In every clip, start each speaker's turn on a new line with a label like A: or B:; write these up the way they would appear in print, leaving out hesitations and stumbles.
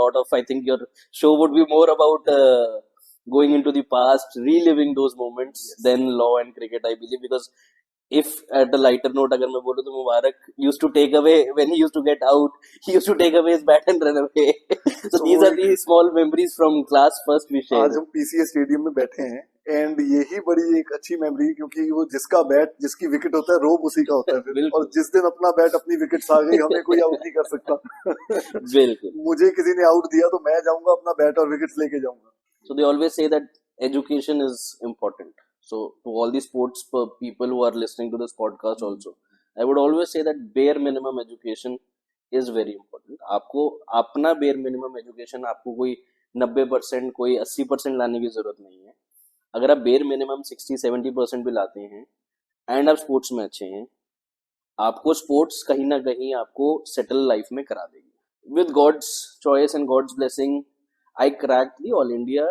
A: lot of, I think your show would be more about going into the past, reliving those moments
B: Yes.
A: than law and cricket, I believe. Because if at a lighter note, अगर मैं बोलूँ तो Mubarak used to take away, when he used to get out, he used to take away his bat and run away. So
B: So
A: these
B: वो
A: are the small memories from class first we
B: आज
A: shared.
B: हम PCA stadium में बैठे हैं and यही बड़ी एक अच्छी मेमोरी, क्योंकि वो जिसका बैट जिसकी विकेट होता है रोब उसी का होता है फिर।
A: बिल्कुल।
B: और जिस दिन अपना बैट अपनी विकेट आ गई हमें कोई आउट नहीं कर सकता।
A: बिल्कुल।
B: मुझे किसी ने आउट दिया तो मैं जाऊंगा अपना बैट और विकेट्स लेके जाऊंगा।
A: So they always say that education is important. So to all the sports people who are listening to this podcast also, I would always say that bare minimum education is very important. आपको अपना bare minimum education, आपको कोई 90% कोई 80% लाने की जरूरत नहीं है। अगर आप bare minimum 60-70% भी लाते हैं एंड आप स्पोर्ट्स में अच्छे हैं, आपको स्पोर्ट्स कहीं ना कहीं आपको सेटल लाइफ में करा देगी। With God's choice and God's blessing, I cracked the All India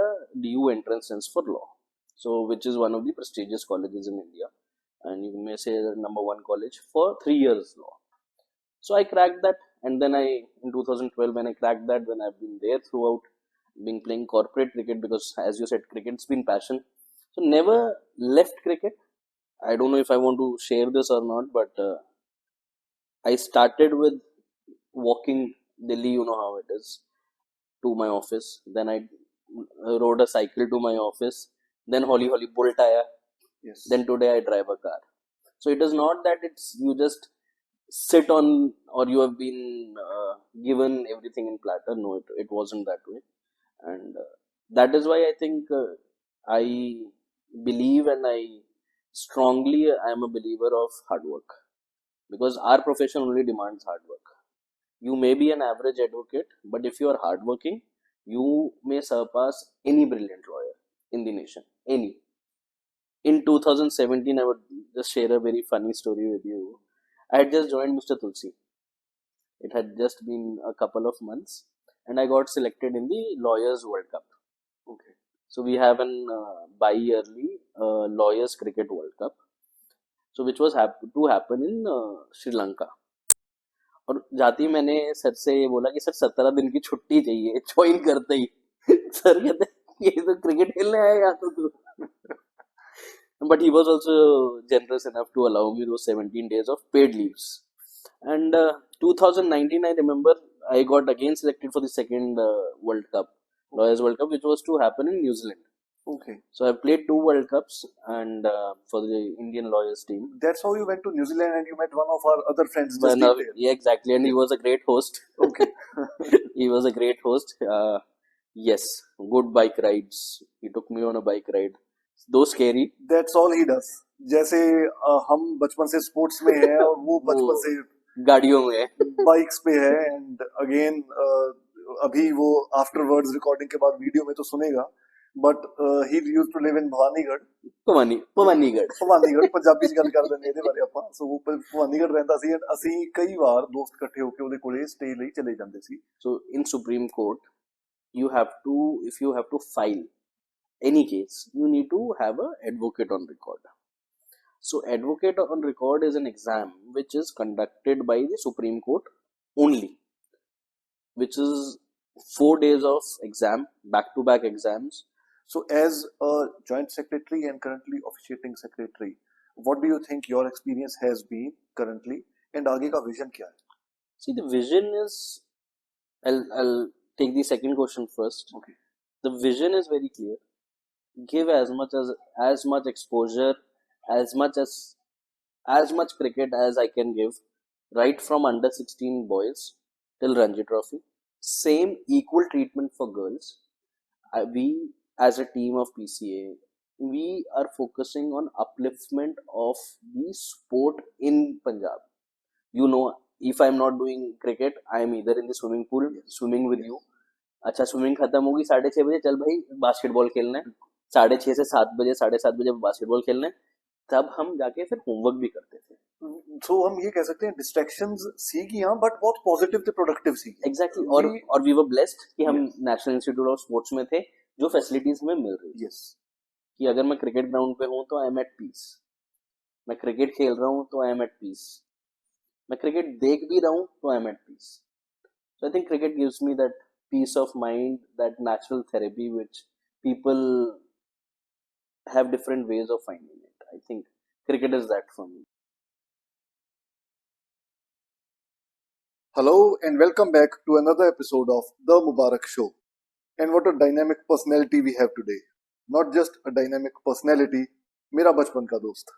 A: DU entrance for law, so which is one of the prestigious colleges in India, and you may say the number one college for 3 years law. So I cracked that, and then in 2012 when I cracked that, when I've been there throughout, been playing corporate cricket, because as you said, cricket's been passion, so never left cricket. I don't know if I want to share this or not, but I started with walking Delhi, you know how it is, to my office. Then I rode a cycle to my office. Then holi bolt aaya.
B: Yes.
A: Then today I drive a car. So it is not that it's you just sit on, or you have been given everything in platter. No, it wasn't that way. And that is why I think I believe, and I am a believer of hard work, because our profession only demands hard work. You may be an average advocate, but if you are hardworking, you may surpass any brilliant lawyer in the nation. Any. In 2017, I would just share a very funny story with you. I had just joined Mr. Tulsi. It had just been a couple of months, and I got selected in the Lawyers World Cup.
B: Okay.
A: So we have an bi-yearly Lawyers Cricket World Cup, so which was to happen in Sri Lanka. और जाते ही मैंने sir से ये बोला कि sir 17 दिन की छुट्टी चाहिए ज्वाइन करते ही। सर कहते ये तो क्रिकेट खेलने आया या तो तू। But he was also generous enough to allow me those 17 days of paid leaves. And 2019, I remember I got again selected for the second World Cup, Lawyers World Cup, which was to happen in New Zealand.
B: Okay.
A: So I played 2 World Cups, and for the Indian lawyers team.
B: That's how you went to New Zealand and you met one of our other friends.
A: Yeah, exactly, and he was a great host.
B: Okay.
A: He was a great host. Yes, good bike rides. He took me on a bike ride. Though scary.
B: That's all he does. जैसे हम बचपन से sports में हैं और वो बचपन से
A: गाड़ियों में
B: बाइक्स पे है। एंड अगेन अभी वो आफ्टरवर्ड्स रिकॉर्डिंग के बाद वीडियो में तो सुनेगा, but he used to live in Bhawanigarh.
A: Bhawanigarh
B: Punjabi ਚ ਗੱਲ ਕਰ ਦਿੰਦੇ ਇਹਦੇ ਬਾਰੇ ਆਪਾਂ। ਸੋ ਉਹ ਭਵਾਨੀਗढ़ ਰਹਿੰਦਾ ਸੀ, ਅਸੀਂ ਕਈ ਵਾਰ ਦੋਸਤ ਇਕੱਠੇ ਹੋ ਕੇ ਉਹਦੇ ਕੋਲੇ ਸਟੇ ਲਈ ਚਲੇ ਜਾਂਦੇ ਸੀ।
A: So in supreme court you have to, if you have to file any case, you need to have a advocate on record. So advocate on record is an exam which is conducted by the Supreme Court only, which is 4 days of exam, back to back exams.
B: So as a joint secretary and currently officiating secretary, what do you think your experience has been currently, and आगे का vision क्या है?
A: See, the vision is, I'll take the second question first.
B: Okay.
A: The vision is very clear. Give as much exposure, as much cricket as I can give, right from under 16 boys till Ranji Trophy. Same equal treatment for girls. We as a team of PCA, we are focusing on upliftment of the sport in Punjab. You know, if I'm not doing cricket, I am either in the swimming pool, swimming with you. अच्छा, swimming खत्म होगी 6:30 बजे, चल भाई basketball खेलना है। 6:30 से 7 बजे 7:30 बजे बास्केटबॉल खेलना है। तब हम जाके फिर होमवर्क भी करते थे।
B: So हम ये कह सकते हैं डिस्ट्रैक्शंस सी की हाँ, बट बहुत पॉजिटिव थे, प्रोडक्टिव सी।
A: एग्जैक्टली। और वी वर ब्लेस्ड कि हम नेशनल इंस्टीट्यूट ऑफ स्पोर्ट्स में थे, जो फैसिलिटीज हमें मिल रही।
B: यस। कि
A: अगर मैं क्रिकेट ग्राउंड पे हूँ तो आई एम एट पीस, मैं क्रिकेट खेल रहा हूँ तो आई एम एट पीस, मैं क्रिकेट देख भी रहा हूँ तो I am at peace. So I think cricket gives me that peace of mind, that natural therapy which people have different ways of finding it. I think cricket is that for me.
B: Hello and welcome back to another episode of The Mubarak Show. And what a dynamic personality we have today. Not just a dynamic personality, मेरा बचपन का दोस्त.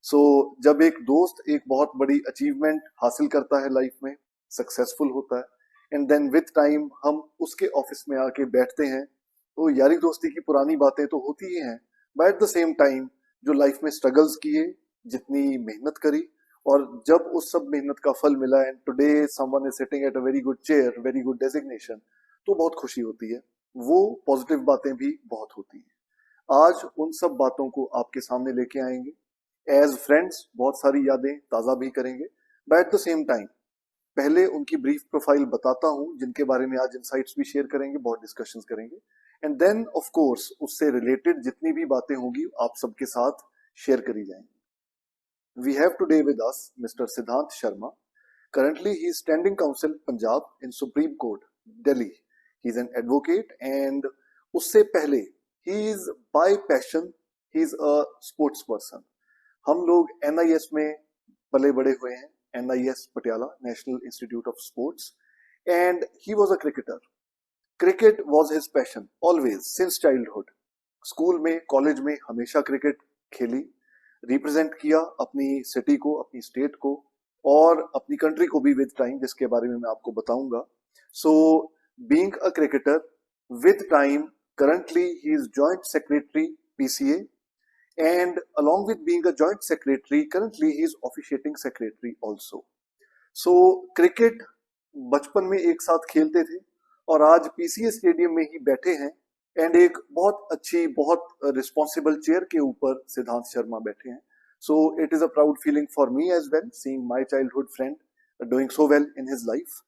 B: So, जब एक दोस्त एक बहुत बड़ी अचीवमेंट हासिल करता है लाइफ में, सक्सेसफुल होता है, एंड देन विद टाइम हम उसके ऑफिस में आके बैठते हैं, तो यारी दोस्ती की पुरानी बातें तो होती ही हैं, but at the same time जो लाइफ में स्ट्रगल्स किए, जितनी मेहनत करी, और जब उस सब मेहनत का फल मिला and today someone is sitting at a very good chair, very good designation, तो बहुत खुशी होती है. वो पॉजिटिव बातें भी बहुत होती हैं. आज उन सब बातों को आपके सामने लेके आएंगे. एज फ्रेंड्स बहुत सारी यादें ताज़ा भी करेंगे, but at the same time पहले उनकी ब्रीफ प्रोफाइल बताता हूं, जिनके बारे में आज इनसाइट्स भी शेयर करेंगे, बहुत डिस्कशंस करेंगे, एंड देन ऑफ कोर्स उससे रिलेटेड जितनी भी बातें होंगी आप सबके साथ शेयर करी जाएंगी. We have today with us Mr. Siddhant Sharma. Currently, he is standing counsel Punjab in Supreme Court, Delhi. He is an advocate, and उससे पहले he is by passion, he is a sports person. हम लोग NIS में पले बड़े हुए हैं, NIS Patiala, National Institute of Sports, and he was a cricketer. Cricket was his passion always since childhood. School में, कॉलेज में हमेशा क्रिकेट खेली, रिप्रेजेंट किया अपनी सिटी को, अपनी स्टेट को, और अपनी कंट्री को भी विद टाइम, जिसके बारे में मैं आपको बताऊंगा. So being a cricketer with time, currently he is joint secretary PCA, and along with being a joint secretary, currently he is officiating secretary also. So cricket बचपन में एक साथ खेलते थे और आज PCA स्टेडियम में ही बैठे हैं, एंड एक बहुत अच्छी, बहुत रिस्पॉन्सिबल चेयर के ऊपर सिद्धांत शर्मा बैठे हैं. So it is a proud feeling for me as well, seeing my childhood friend doing so well in his life.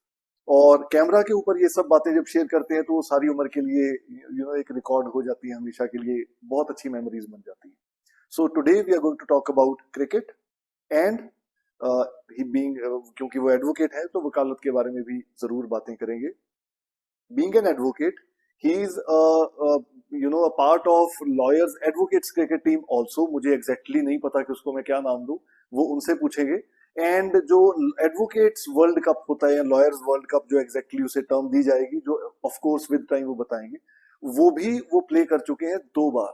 B: और कैमरा के ऊपर ये सब बातें जब शेयर करते हैं तो वो सारी उम्र के लिए एक रिकॉर्ड हो जाती है, हमेशा के लिए बहुत अच्छी मेमोरीज बन जाती है. So today we are going to talk about cricket and he being, क्योंकि वो एडवोकेट है तो वकालत के बारे में भी जरूर बातें करेंगे. Being an advocate, he is a part of lawyers advocates cricket team also. मुझे exactly नहीं पता कि उसको मैं क्या नाम दूं, वो उनसे पूछेंगे. एंड जो एडवोकेट्स वर्ल्ड कप होता है या लॉयर्स वर्ल्ड कप, जो एग्जैक्टली उसे टर्म दी जाएगी, जो ऑफ कोर्स विद टाइम वो बताएंगे, वो भी वो प्ले कर चुके हैं 2 बार.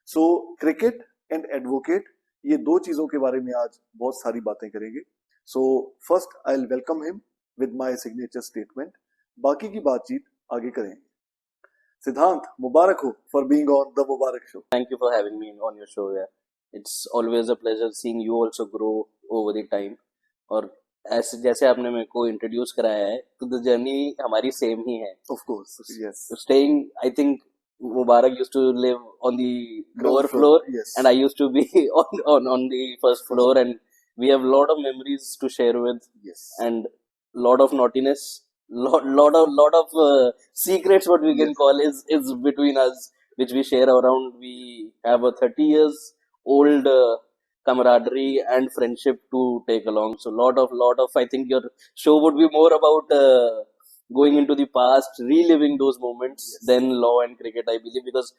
B: सो क्रिकेट एंड एडवोकेट, ये 2 चीजों के बारे में आज बहुत सारी बातें करेंगे. So first I will welcome him with my signature statement. बाकी की बातचीत आगे करेंगे. Siddhant, Mubarak ho for being on the Mubarak Show.
A: Thank you for having me on your show. Yeah, it's always a pleasure seeing you also grow over the time. और ऐसे जैसे आपने मेरे को इंट्रोड्यूस कराया है, तो द जर्नी हमारी सेम ही है.
B: Of course, yes.
A: Staying, I think Mubarak used to live on the lower
B: Ground floor,
A: floor,
B: yes.
A: and I used to be on the first floor, and we have a lot of memories to share with,
B: Yes.
A: and lot of naughtiness, lot of secrets, what we can
B: Yes.
A: call, is between us, which we share around. We have a 30 years old camaraderie and friendship to take along. So lot of I think your show would be more about going into the past, reliving those moments,
B: Yes.
A: than law and cricket, I believe. Because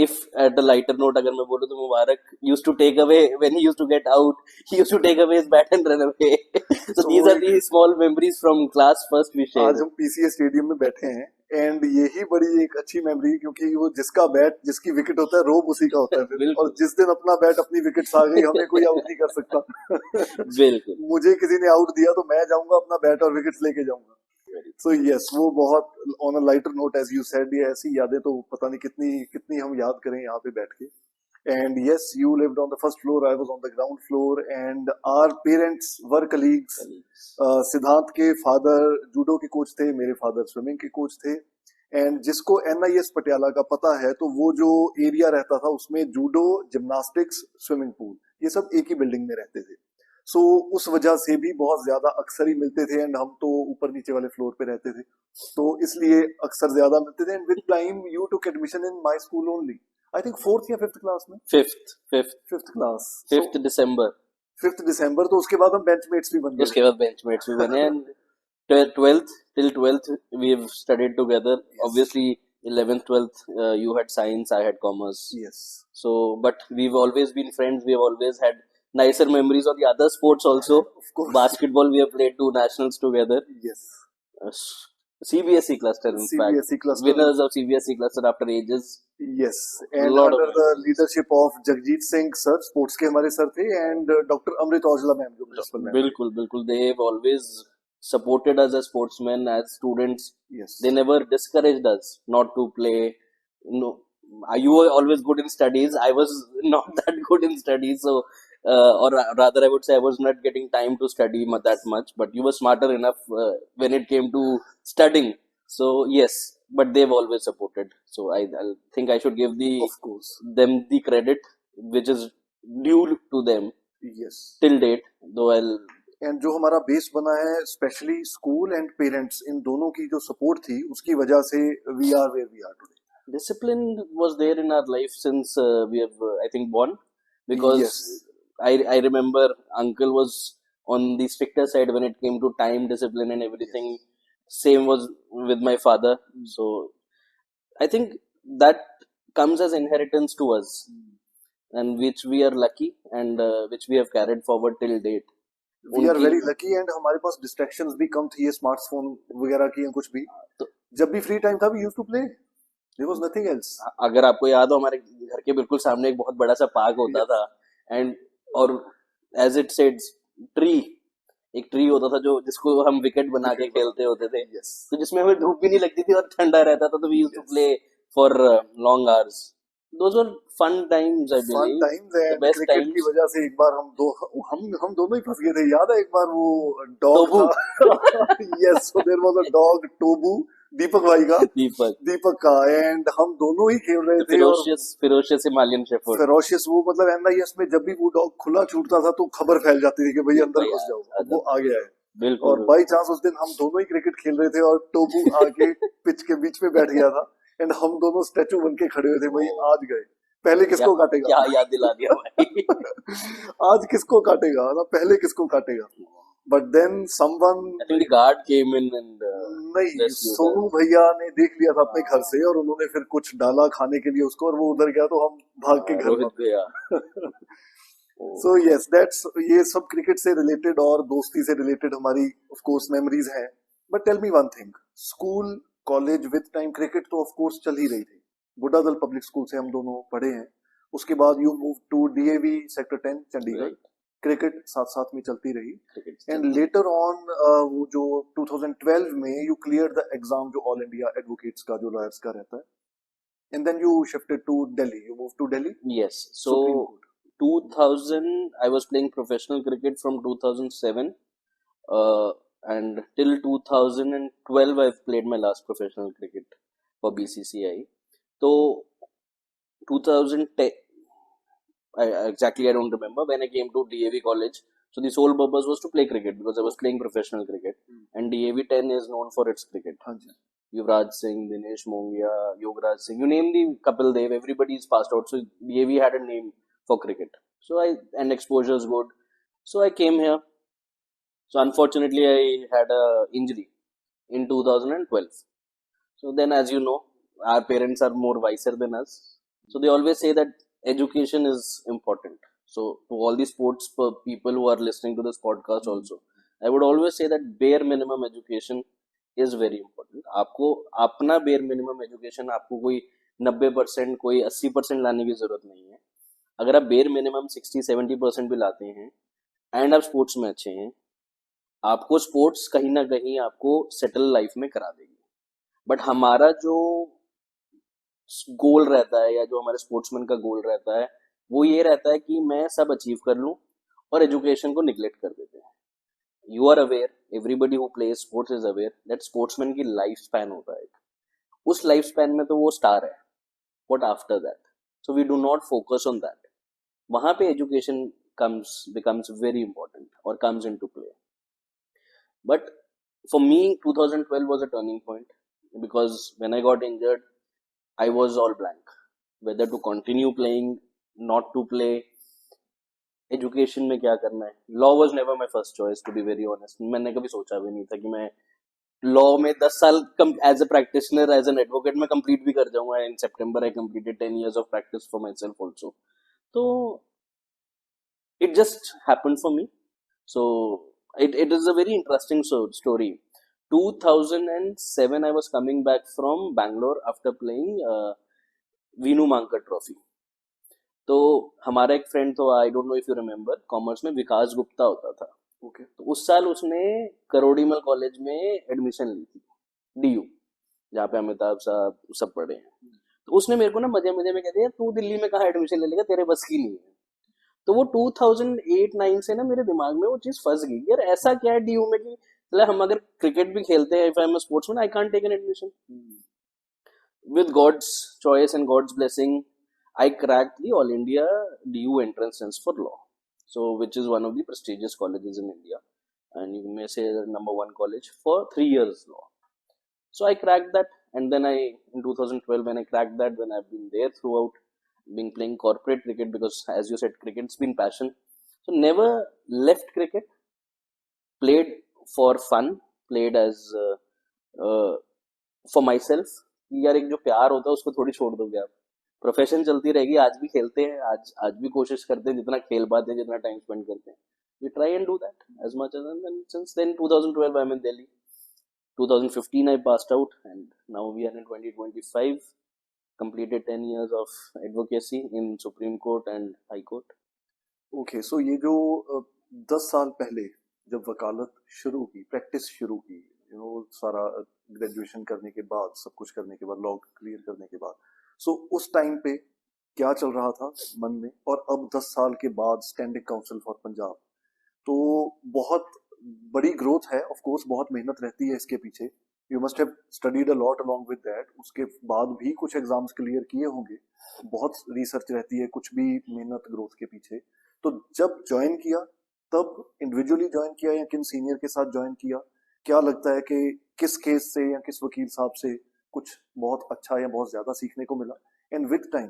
A: if at a lighter note अगर मैं बोलूँ तो Mubarak used to take away, when he used to get out, he used to take away his bat and run away. So
B: So
A: these
B: वो
A: are the small memories from class first we share.
B: आज हम PCA stadium में बैठे हैं, and यही बड़ी एक अच्छी मेमोरी, क्योंकि वो जिसका बैट, जिसकी विकेट होता है, रोब उसी का होता है फिर.
A: बिल्कुल.
B: और जिस दिन अपना बैट, अपनी विकेट आ गई, हमें कोई आउट नहीं कर सकता.
A: बिल्कुल.
B: मुझे किसी ने आउट दिया तो मैं जाऊंगा अपना बैट और विकेट लेके जाऊंगा. सो यस, वो बहुत on a lighter note, as you said, ये ऐसी यादें तो पता नहीं कितनी कितनी हम याद करें यहाँ पे बैठ के. And yes, you lived on the first floor, I was on the ground floor, and our parents were colleagues. सिद्धांत के फादर जूडो के कोच थे, मेरे फादर स्विमिंग के कोच थे. एंड जिसको NIS पटियाला का पता है, तो वो जो एरिया रहता था उसमें जूडो, जिम्नास्टिक्स, स्विमिंग पूल, ये सब एक ही बिल्डिंग में रहते थे. सो उस वजह से भी बहुत ज्यादा अक्सर ही मिलते थे, एंड हम तो ऊपर नीचे वाले फ्लोर पे रहते थे, तो इसलिए अक्सर ज्यादा मिलते थे. And with time you took admission in my school only, I think 4th या 5th क्लास में.
A: Fifth
B: class,
A: 5th December.
B: 5th दिसंबर, तो उसके बाद हम बेंचमेट्स भी बन गए.
A: उसके बाद बेंचमेट्स भी बने. 12th till 12th we've studied together.
B: Yes.
A: Obviously 11th 12th you had science, I had commerce.
B: Yes.
A: So but we've always been friends. We've always had nicer memories of the other sports also.
B: Of course.
A: Basketball, we have played 2 nationals together.
B: Yes.
A: CBSE cluster, in fact.
B: CBSE cluster.
A: Winners of CBSE cluster after ages.
B: Yes, and
A: Lot of
B: under the
A: memories.
B: leadership of Jagjit Singh sir, sports के हमारे sir थे, and Dr. Amrit Aujla ma'am जो principal ma'am.
A: बिल्कुल बिल्कुल, they have always supported us as sportsmen, as students.
B: Yes.
A: They never discouraged us not to play. No, you were always good in studies. I was not that good in studies, so or rather, I would say I was not getting time to study that much. But you were smarter enough when it came to studying. So yes, but they've always supported. So I think I should give
B: Of course.
A: them the credit which is due to them
B: Yes.
A: till date. Though I'll
B: and जो हमारा base बना है specially school and parents इन दोनों की जो support थी उसकी वजह से we are where we are today.
A: discipline was there in our life since we have I think born, because
B: Yes.
A: I remember uncle was on the stricter side when it came to time, discipline and everything. Same was with my father. So I think that comes as inheritance to us, and which we are lucky, and which we have carried forward till date.
B: We are
A: उनकी-
B: very lucky and हमारे पास distractions भी कम थी, ये smartphone वगैरह की या कुछ भी.
A: तो-
B: जब भी फ्री टाइम था we used to play, there was nothing else.
A: अगर आपको याद हो, हमारे घर के बिल्कुल सामने एक बहुत बड़ा सा पार्क होता था, एंड और एज इट सेड्स ट्री, एक ट्री होता था जो जिसको हम विकेट बना के खेलते होते थे.
B: यस.
A: तो जिसमें हमें धूप भी नहीं लगती थी और ठंडा रहता था, तो we used to
B: Yes.
A: Play for long hours. Those were fun times, I
B: fun
A: believe.
B: Times and
A: best
B: cricket
A: times.
B: की वजह से एक बार हम दोनों ही फंस गए थे. याद है एक बार वो डॉग
A: टोबू.
B: था. Yes, so there was a dog Tobu, Deepak भाई का, दीपक का, एंड हम दोनों ही खेल रहे थे. और
A: ferocious Himalayan shepherd.
B: फेरोशियस, वो मतलब एमआईएस में जब भी वो डॉग खुला छूटता था तो खबर फैल जाती थी कि भाई अंदर
A: भाई
B: घुस जाओ,
A: आ-
B: वो आ गया है.
A: बिल्कुल.
B: और बाई चांस उस दिन हम दोनों ही क्रिकेट खेल रहे थे और टोबू आके पिच के बीच में बैठ गया था, एंड हम दोनों स्टैचू बन के खड़े हुए थे. भाई आज गए, पहले किसको काटेगा,
A: क्या याद दिला दिया भाई.
B: आज किसको काटेगा ना, पहले किसको काटेगा. But then someone,
A: I think the guard came in and
B: नहीं,
A: rescued
B: सोनू
A: us.
B: भैया ने देख लिया था अपने घर से और उन्होंने फिर कुछ डाला खाने के लिए उसको, और वो उधर गया तो हम भाग के घर में.
A: रोहित भैया.
B: सो यस, दैट्स, ये सब क्रिकेट से रिलेटेड और दोस्ती से रिलेटेड हमारी ऑफ कोर्स मेमोरीज हैं. But tell me one thing, school college with time cricket तो ऑफ कोर्स चल ही रही थी. बुड्ढा दल पब्लिक स्कूल से हम दोनों पढ़े हैं. उसके बाद you move to DAV sector 10 Chandigarh.
A: Right.
B: Cricket साथ साथ में चलती रही.
A: Cricket.
B: एंड लेटर ऑन वो जो 2012 में यू क्लियर द एग्जाम जो ऑल इंडिया एडवोकेट्स का जो लॉयर्स का रहता है, and then you shifted to Delhi, you move to Delhi.
A: Yes. So 2000, I was playing professional cricket from 2007, and till 2012 I've played my last professional cricket for BCCI. So 2010, exactly I don't remember when I came to DAV college. So the sole purpose was to play cricket because I was playing professional cricket, and DAV 10 is known for its cricket.
B: हाँ जी.
A: Yuvraj Singh, Dinesh Mongia, Yograj Singh, you name the Kapil Dev, everybody is passed out. So DAV had a name for cricket. So and exposure is good. So I came here. So unfortunately I had a injury in 2012. So then, as you know, our parents are more wiser than us. So they always say that education is important. So to all the sports people who are listening to this podcast also, I would always say that bare minimum education is very important. आपको अपना bare minimum education, आपको कोई 90% कोई 80% लाने की जरूरत नहीं है. अगर आप bare minimum 60-70% भी लाते हैं एंड आप स्पोर्ट्स में अच्छे हैं, आपको स्पोर्ट्स कहीं ना कहीं आपको सेटल लाइफ में करा देगी. बट हमारा जो गोल रहता है या जो हमारे स्पोर्ट्समैन का गोल रहता है वो ये रहता है कि मैं सब अचीव कर लूं, और एजुकेशन को निगलेक्ट कर देते हैं. You are aware, everybody who plays sports is aware that sportsman की लाइफ स्पैन होता है. उस लाइफ स्पैन में तो वो स्टार है, but after that, so we do not focus on that. वहां पे education becomes very important or comes into play. But for me 2012 was a turning point, because when I got injured I was all blank whether to continue playing, not to play, education में क्या करना है. Law was never my first choice, to be very honest. मैंने कभी सोचा भी नहीं था कि मैं लॉ में 10 साल as a practitioner as an advocate में कंप्लीट भी कर जाऊंगा. In September I completed 10 years of practice for myself also. तो it just happened for me. So it is a very interesting story. 2007 I was coming back from Bangalore after playing Vinu Mankad Trophy. तो हमारा एक friend तो I don't know if you remember commerce में विकास गुप्ता होता था.
B: Okay.
A: तो उस साल उसने करोड़ीमल कॉलेज में एडमिशन ली थी, डीयू, जहाँ पे अमिताभ साहब सब पढ़े हैं. तो उसने मेरे को ना मजे मजे में कह दिया तू दिल्ली में कहाँ एडमिशन ले लेगा, तेरे बस की नहीं है. तो वो 2008-9 से ना मेरे दिमाग में वो चीज फंस गई यार, ऐसा क्या है डीयू में कि मतलब हम अगर क्रिकेट भी खेलते हैं, if I am a sportsman I can't take an admission. With God's choice and God's blessing, I cracked the All India DU entrance test for law. So, which is one of the prestigious colleges in India, and you may say the number one college for 3 years law. So I cracked that, and then in 2012 when I cracked that, then I've been there throughout, been playing corporate cricket because, as you said, cricket's been passion. So never left cricket. Played for fun, played as for myself. यार एक जो प्यार होता है उसको थोड़ी छोड़ दोगे आप. प्रोफेशन चलती रहेगी, आज भी खेलते हैं, आज भी कोशिश करते हैं, जितना खेल पाते हैं, जितना टाइम स्पेंड करते हैं, we try and do that as much as. And since then 2012 I'm in Delhi. 2015 I passed out, and now we are in 2025, completed 10 years of advocacy in Supreme Court and High Court.
B: Okay. So ये जो 10 साल पहले जब वकालत शुरू की, practice शुरू की, सारा ग्रेजुएशन करने के बाद, सब कुछ करने के बाद, लॉ क्लियर करने के बाद, सो उस टाइम पे क्या चल रहा था मन में, और अब 10 साल के बाद स्टैंडिंग काउंसिल फॉर पंजाब, तो बहुत बड़ी ग्रोथ है. ऑफ कोर्स बहुत मेहनत रहती है इसके पीछे. You must have studied a lot along with that. उसके बाद भी कुछ एग्जाम्स क्लियर किए होंगे, बहुत रिसर्च रहती है, कुछ भी मेहनत ग्रोथ के पीछे. तो जब ज्वाइन किया तब इंडिविजुअली ज्वाइन किया या किन सीनियर के साथ ज्वाइन किया? क्या लगता है कि किस केस से या किस वकील साहब से कुछ बहुत अच्छा या बहुत ज्यादा सीखने को मिला? एंड विद टाइम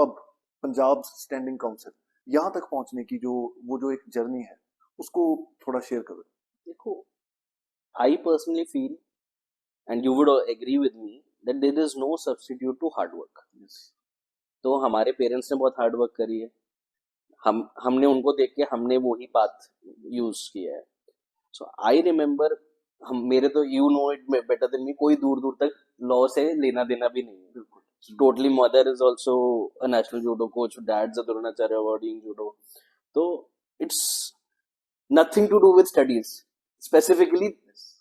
B: अब पंजाब स्टैंडिंग काउंसिल यहाँ तक पहुंचने की जो एक जर्नी है, उसको थोड़ा शेयर करो.
A: देखो, I personally feel, and you would agree with me, that there is no substitute to hard work.
B: Yes.
A: तो हमारे पेरेंट्स ने बहुत हार्ड वर्क करी है, हमने उनको देख के हमने वही पाथ यूज किया है. सो आई रिमेम्बर, हम मेरे तो you know it better than me, कोई दूर दूर तक लॉ से लेना देना भी नहीं है. Totally mother is also a national judo coach, dad a Dronacharya award in judo. तो it's nothing to do with studies, specifically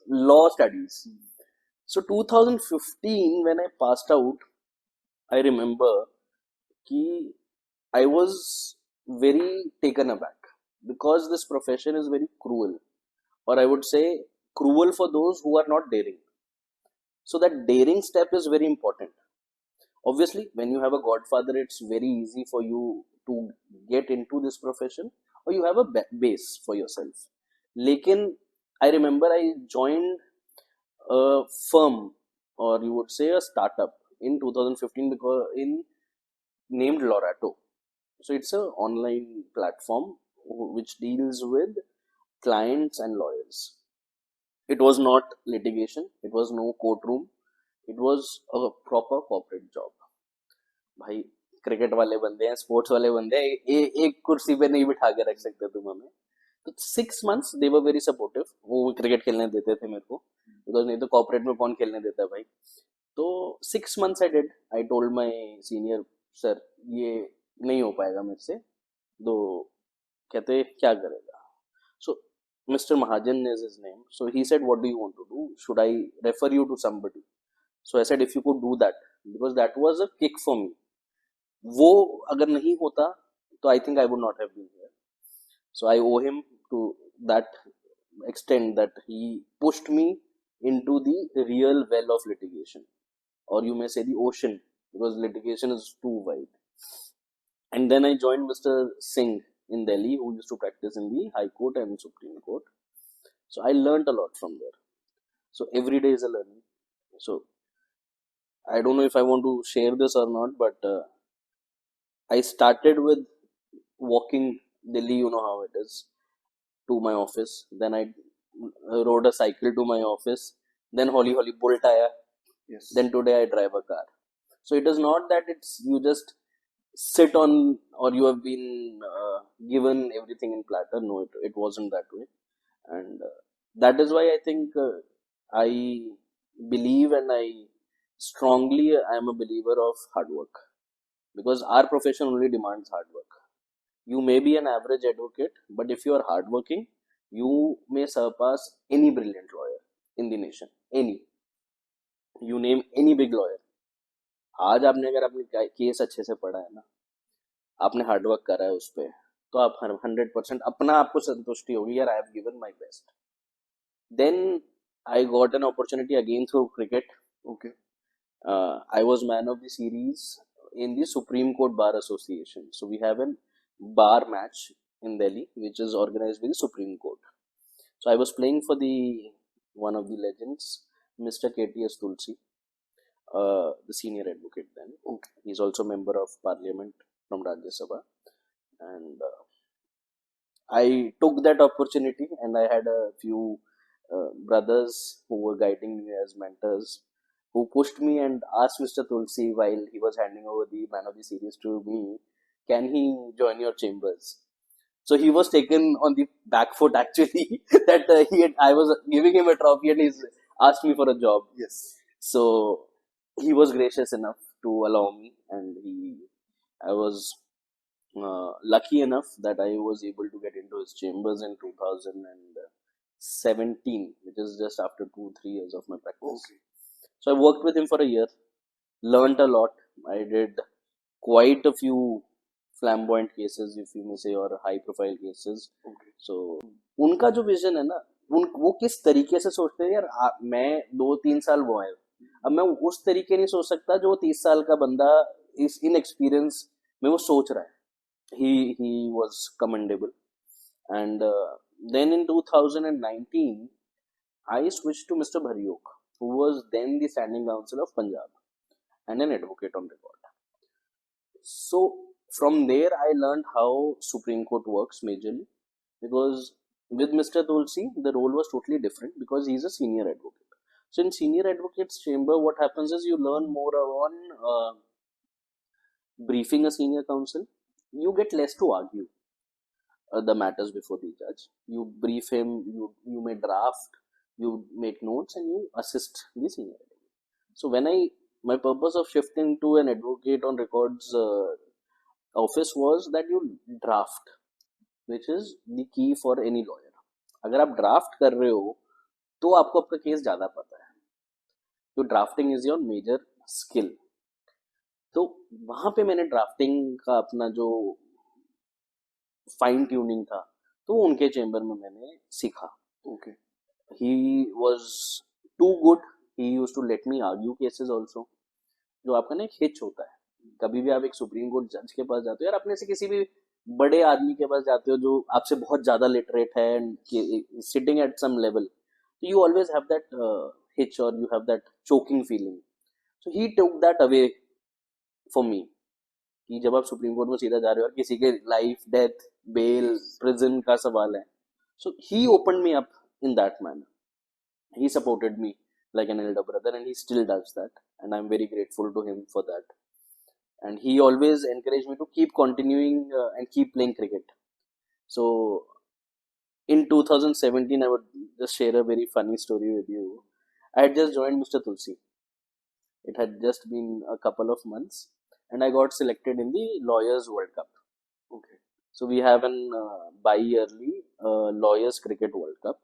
A: law studies. So 2015 when I passed out, I remember कि I was very taken aback because this profession is very cruel, or I would say cruel for those who are not daring. So that daring step is very important. Obviously, when you have a godfather, it's very easy for you to get into this profession, or you have a base for yourself. Lekin I remember I joined a firm, or you would say a startup, in 2015 because named Lorato. So it's an online platform which deals with clients and lawyers. It was not litigation, it was no courtroom, it was a proper corporate job. भाई cricket वाले बंदे हैं, sports वाले बंदे हैं, एक कुर्सी पे नहीं बिठा के रख सकते तुम हमें. तो 6 months they were very supportive. वो क्रिकेट खेलने देते थे मेरे को, बिकॉज नहीं तो कॉर्पोरेट में कौन खेलने देता है भाई. तो 6 months I told my senior, sir ये नहीं हो पाएगा मेरे से. तो कहते क्या करेगा. So mister Mahajan is his name. So he said what do you want to do, should I refer you to somebody. So I said if you could do that, because that was a kick for me. वो अगर नहीं होता तो I think I would not have been here. So I owe him to that extent that he pushed me into the real well of litigation, or you may say the ocean, because litigation is too wide. And then I joined Mr. Singh in Delhi, who used to practice in the High Court and Supreme Court. So I learned a lot from there. So every day is a learning. So I don't know if I want to share this or not, but I started with walking Delhi, you know how it is, to my office. Then I rode a cycle to my office. then holi Bolt आया,
B: Yes.
A: then today I drive a car. So it is not that it's you just sit on or you have been given everything in platter. No, it wasn't that way, and that is why I think I believe and I am a believer of hard work, because our profession only demands hard work. You may be an average advocate, but if you are hardworking, you may surpass any brilliant lawyer in the nation. Any. You name any big lawyer. आज आपने अगर अपनी case अच्छे से पढ़ा है ना, आपने हार्डवर्क करा है उस पर, तो आप 100% अपना आपको संतुष्टि होगी, यार I have given my best. Then I got an opportunity again through cricket.
B: Okay.
A: I was man of the series in the Supreme Court Bar Association. So we have a bar match in Delhi, which is organized by the Supreme Court. So I was playing for the one of the legends, Mr. KTS Tulsi, the senior advocate then.
B: Okay.
A: He's also member of Parliament from Rajya Sabha, and I took that opportunity, and I had a few brothers who were guiding me as mentors, who pushed me and asked Mr. Tulsi while he was handing over the man of the series to me, can he join your chambers? So he was taken on the back foot actually that I was giving him a trophy and he's asked me for a job.
B: Yes.
A: So he was gracious enough to allow me, and I was lucky enough that I was able to get into his chambers in 2017, which is just after 2-3 years of my practice.
B: Okay.
A: So I worked with him for a year, learned a lot. I did quite a few flamboyant cases, if you may say, or high profile cases.
B: Okay.
A: So उनका जो vision है ना, वो किस तरीके से सोचते हैं यार, मैं 2-3 साल वो है, अब मैं उस तरीके नहीं सोच सकता जो 30 साल का बंदा इस इन एक्सपीरियंस में वो सोच रहा है. He was commendable, and then in 2019 I switched to Mr. Bharyok, who was then the standing counsel of Punjab and an advocate on record. So from there I learned how Supreme Court works majorly, because with Mr. Tulsi the role was totally different, because he's a senior advocate. So in senior advocates chamber, what happens is you learn more on briefing a senior counsel. You get less to argue the matters before the judge. You brief him, you may draft, you make notes, and you assist the senior advocate. So when my purpose of shifting to an advocate on records office was that you draft, which is the key for any lawyer. अगर आप draft कर रहे हो तो आपको आपका case ज़्यादा पता है, तो drafting is your major skill. तो वहाँ पे मैंने ड्राफ्टिंग का अपना जो फाइन ट्यूनिंग था, तो उनके चेंबर में मैंने सीखा.
B: Okay.
A: He was too good. He used to let me argue cases also. जो आपका ना एक हिच होता है, कभी भी आप एक सुप्रीम कोर्ट जज के पास जाते हो, यार अपने से किसी भी बड़े आदमी के पास जाते हो जो आपसे बहुत ज्यादा लिटरेट है and sitting at some level, तो you always have that hitch और you have that choking feeling. So he took that away for me, कि जब आप सुप्रीम कोर्ट में सीधा जा रहे हो और किसी के लाइफ, डेथ, बेल, प्रिजन का सवाल है, so he opened me up in that manner. He supported me like an elder brother, and he still does that, and I'm very grateful to him for that. And he always encouraged me to keep continuing and keep playing cricket. So in 2017, I would just share a very funny story with you. I had just joined Mr. Tulsi. It had just been a couple of months, and I got selected in the Lawyers World Cup.
B: Okay.
A: So we have an bi-yearly Lawyers Cricket World Cup,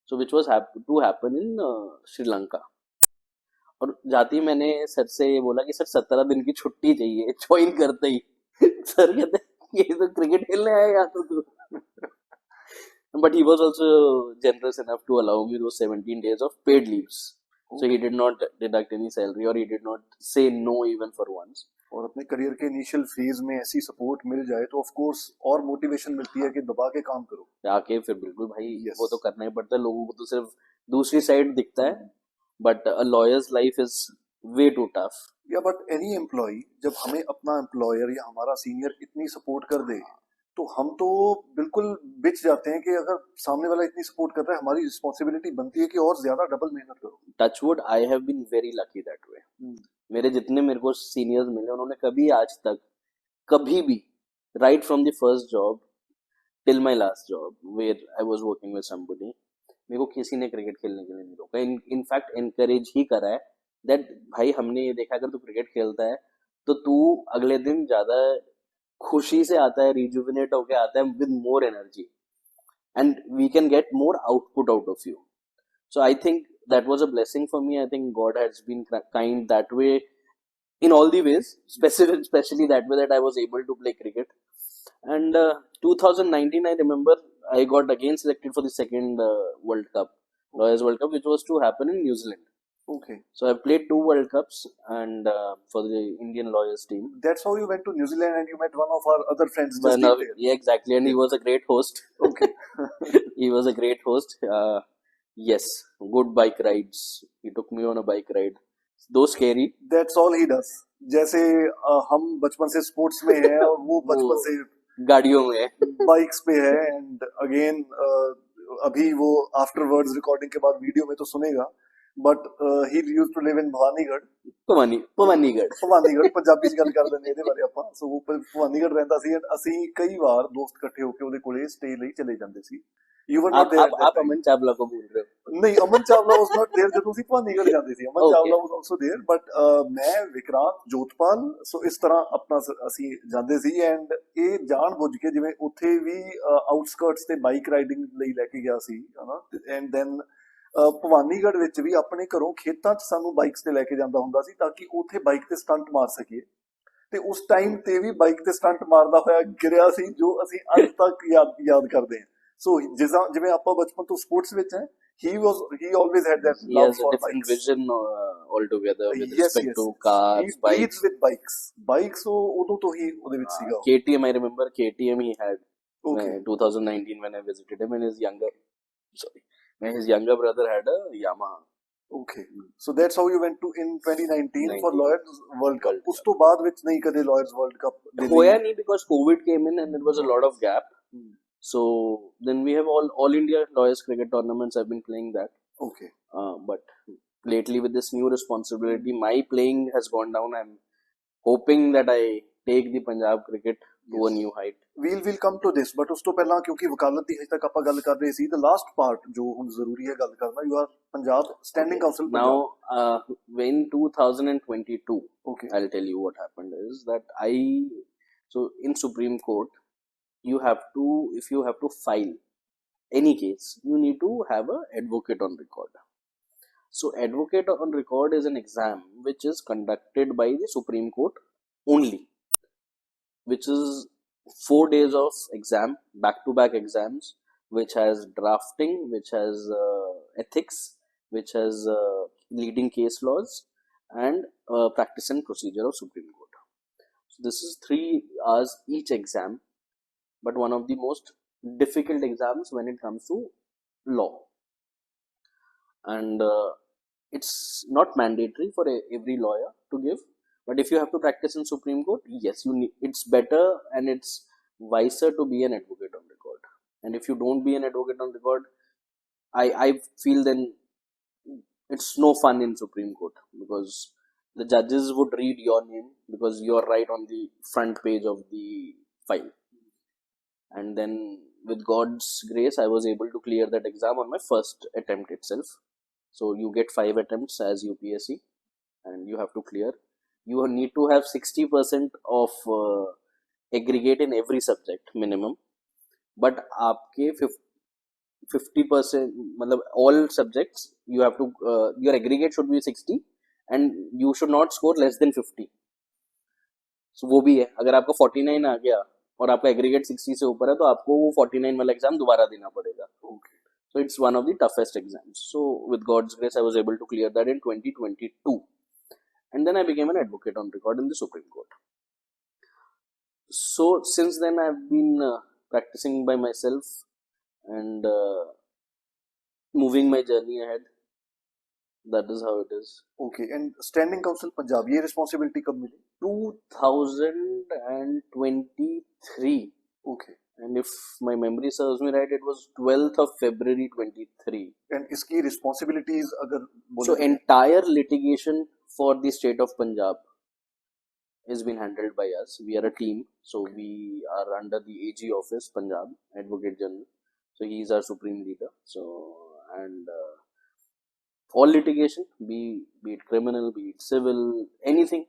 A: so which was to happen in Sri Lanka. और जाते ही मैंने sir से ये बोला कि sir 17 दिन की छुट्टी चाहिए ज्वाइन करते ही. सर कहते ये तो क्रिकेट खेलने आया या तो तू. But he was also generous enough to allow me those 17 days of paid leaves. So he did not deduct any salary, or he did not say no even for once.
B: और अपने career के initial phase में ऐसी support मिल जाए तो of course और motivation मिलती है कि दबा के काम करो.
A: आके फिर बिल्कुल भाई
B: Yes.
A: वो तो करना ही पड़ता है, लोगों को तो सिर्फ दूसरी साइड दिखता है, but a lawyer's life is way too tough.
B: या बट एनी एम्प्लॉय, जब हमें अपना एम्प्लॉयर या हमारा सीनियर इतनी सपोर्ट कर दे तो हम तो बिल्कुल बिच जाते हैं कि अगर सामने वाला इतनी सपोर्ट कर रहा है, हमारी रिस्पॉन्सिबिलिटी बनती है कि और ज्यादा डबल मेहनत करो।
A: Touchwood I have been very lucky that way. मेरे जितने मेरे को सीनियर्स मिले उन्होंने कभी आज तक कभी भी right from the first job till my last job where I was working with somebody, मेरे को किसी ने क्रिकेट खेलने के लिए नहीं रोका, इनफैक्ट एनकरेज ही करा है दैट भाई हमने ये देखा अगर तू क्रिकेट खेलता है तो तू अगले दिन ज्यादा खुशी से आता है, रिजुविनेट होके आता है with more energy and we can get more output out of you. So I think that was a blessing for me. I think God has been kind that way in all the ways, especially that way that I was able to play cricket. And 2019, I remember I got again selected for the second World Cup, Lawyers World Cup, which was to happen in New Zealand.
B: Okay.
A: So I played 2 World Cups and for the Indian Lawyers team.
B: That's how you went to New Zealand and you met one of our other friends.
A: Yeah, exactly. And he was a great host.
B: Okay.
A: He was a great host. Yes, good bike rides. He took me on a bike ride. Though scary.
B: That's all he does. जैसे हम बचपन से sports में हैं और वो बचपन से
A: गाड़ियों में
B: बाइक्स पे है एंड अगेन अभी वो आफ्टरवर्ड्स रिकॉर्डिंग के बाद वीडियो में तो सुनेगा but he used to live in Bhawanigarh
A: Bhawanigarh
B: Punjabi ਚ ਗੱਲ ਕਰ ਲੈਂਦੇ ਇਹਦੇ ਬਾਰੇ ਆਪਾਂ ਸੋ ਉਹ ਭਵਾਨੀਗੜ੍ਹ ਰਹਿੰਦਾ ਸੀ ਐਂਡ ਅਸੀਂ ਕਈ ਵਾਰ ਦੋਸਤ ਇਕੱਠੇ ਹੋ ਕੇ ਉਹਦੇ ਕੋਲੇ ਸਟੇ ਲਈ ਚਲੇ ਜਾਂਦੇ ਸੀ ਯੂ ਵਰ ਨਾਟ देयर
A: आप अमन चावला को बोल रहे हो?
B: नहीं Aman Chawla was not there ਜਦੋਂ ਅਸੀਂ ਭਵਾਨੀਗੜ੍ਹ ਜਾਂਦੇ ਸੀ Aman Chawla was also there but ਮੈਂ ਵਿਕਰਾਂਤ ਜੋਤਪਾਲ ਸੋ ਇਸ ਤਰ੍ਹਾਂ ਆਪਣਾ ਅਸੀਂ ਜਾਂਦੇ ਸੀ ਐਂਡ ਇਹ ਜਾਣ ਬੁੱਝ ਕੇ ਜਿਵੇਂ ਉੱਥੇ ਵੀ ਆਊਟਸਕਰਟਸ ਤੇ ਬਾਈਕ ਰਾਈਡਿੰਗ ਲਈ ਲੈ ਕੇ ਗਿਆ ਸੀ ਹਨਾ ਐਂਡ ਦੈਨ ਭਵਾਨੀਗੜ੍ਹ ਵਿੱਚ ਵੀ ਆਪਣੇ ਘਰੋਂ ਖੇਤਾਂ 'ਚ ਸਾਨੂੰ ਬਾਈਕਸ ਤੇ ਲੈ ਕੇ ਜਾਂਦਾ ਹੁੰਦਾ ਸੀ ਤਾਂ ਕਿ ਉੱਥੇ ਬਾਈਕ ਤੇ ਸਟੰਟ ਮਾਰ ਸਕੀਏ ਤੇ ਉਸ ਟਾਈਮ ਤੇ ਵੀ ਬਾਈਕ ਤੇ ਸਟੰਟ ਮਾਰਦਾ ਹੋਇਆ ਗਿਰਿਆ ਸੀ ਜੋ ਅਸੀਂ ਅੱਜ ਤੱਕ ਯਾਦ ਕਰਦੇ ਹਾਂ ਸੋ ਜਿਵੇਂ ਆਪਾਂ ਬਚਪਨ ਤੋਂ ਸਪੋਰਟਸ ਵਿੱਚ ਹੈ he always had that love for
A: different
B: bikes.
A: vision altogether with
B: Yes,
A: respect
B: yes.
A: to cars,
B: He
A: bikes.
B: breathes with bikes ਉਹ ਉਦੋਂ ਤੋਂ ਹੀ ਉਹਦੇ ਵਿੱਚ ਸੀਗਾ
A: KTM, I remember KTM he had.
B: Okay.
A: 2019 when I visited him and his younger brother had a Yamaha.
B: Okay. So that's how you went to in 2019 for
A: 19
B: Lawyers World Cup. ਉਸ ਤੋਂ ਬਾਅਦ ਵਿੱਚ ਨਹੀਂ ਕਦੇ Lawyers World Cup ਦੇ ਲਈ
A: ਹੋਇਆ ਨਹੀਂ because COVID came in and there was a lot of gap. So then we have all India Lawyers cricket tournaments. I've been playing that.
B: Okay.
A: But lately with this new responsibility, my playing has gone down. I'm hoping that I take the Punjab cricket to a new height.
B: We'll come to this, but ਉਸ ਤੋਂ ਪਹਿਲਾਂ ਕਿਉਂਕਿ ਵਕਾਲਤ ਦੀ ਹਜੇ ਤੱਕ ਆਪਾਂ ਗੱਲ ਕਰ ਰਹੇ ਸੀ the last part ਜੋ ਹੁਣ ਜ਼ਰੂਰੀ ਹੈ ਗੱਲ ਕਰਨਾ you are Punjab Standing Council
A: Now in 2022
B: okay
A: I'll tell you what happened is that so in Supreme Court you have to, if you have to file any case, you need to have a advocate on record. So advocate on record is an exam which is conducted by the Supreme Court only, which is 4 days of exam, back-to-back exams, which has drafting, which has ethics, which has leading case laws, and practice and procedure of Supreme Court. So this is 3 hours each exam, but one of the most difficult exams when it comes to law. And it's not mandatory for every lawyer to give, but if you have to practice in Supreme Court, yes, you need. It's better and it's wiser to be an advocate on record. And if you don't be an advocate on record, I feel then it's no fun in Supreme Court because the judges would read your name because you're right on the front page of the file. And then with God's grace I was able to clear that exam on my first attempt itself. So you get 5 attempts as UPSC and you have to clear. You need to have 60% of aggregate in every subject minimum, but आपके 50% मतलब all subjects you have to your aggregate should be 60 and you should not score less than 50. So वो भी है, अगर आपका 49 आ गया और आपका एग्रीगेट 60 से ऊपर है तो आपको वो 49 वाला एग्जाम दोबारा देना पड़ेगा. So it's one of the toughest exams. So with God's grace I was able to clear that in 2022 and then I became an advocate on record in the Supreme Court. So since then I've been practicing by myself and moving my journey ahead. That is how it is.
B: Okay. And Standing Council Punjab, ये responsibility कब मिली?
A: 2023.
B: Okay.
A: if my memory serves me right, it was 12th of February 23.
B: And इसकी responsibilities अगर
A: So
B: बोले
A: entire litigation for the state of Punjab is been handled by us. We are a team, so we are under the AG office, Punjab, Advocate General. So he is our supreme leader. So and all litigation, be it criminal, be it civil, anything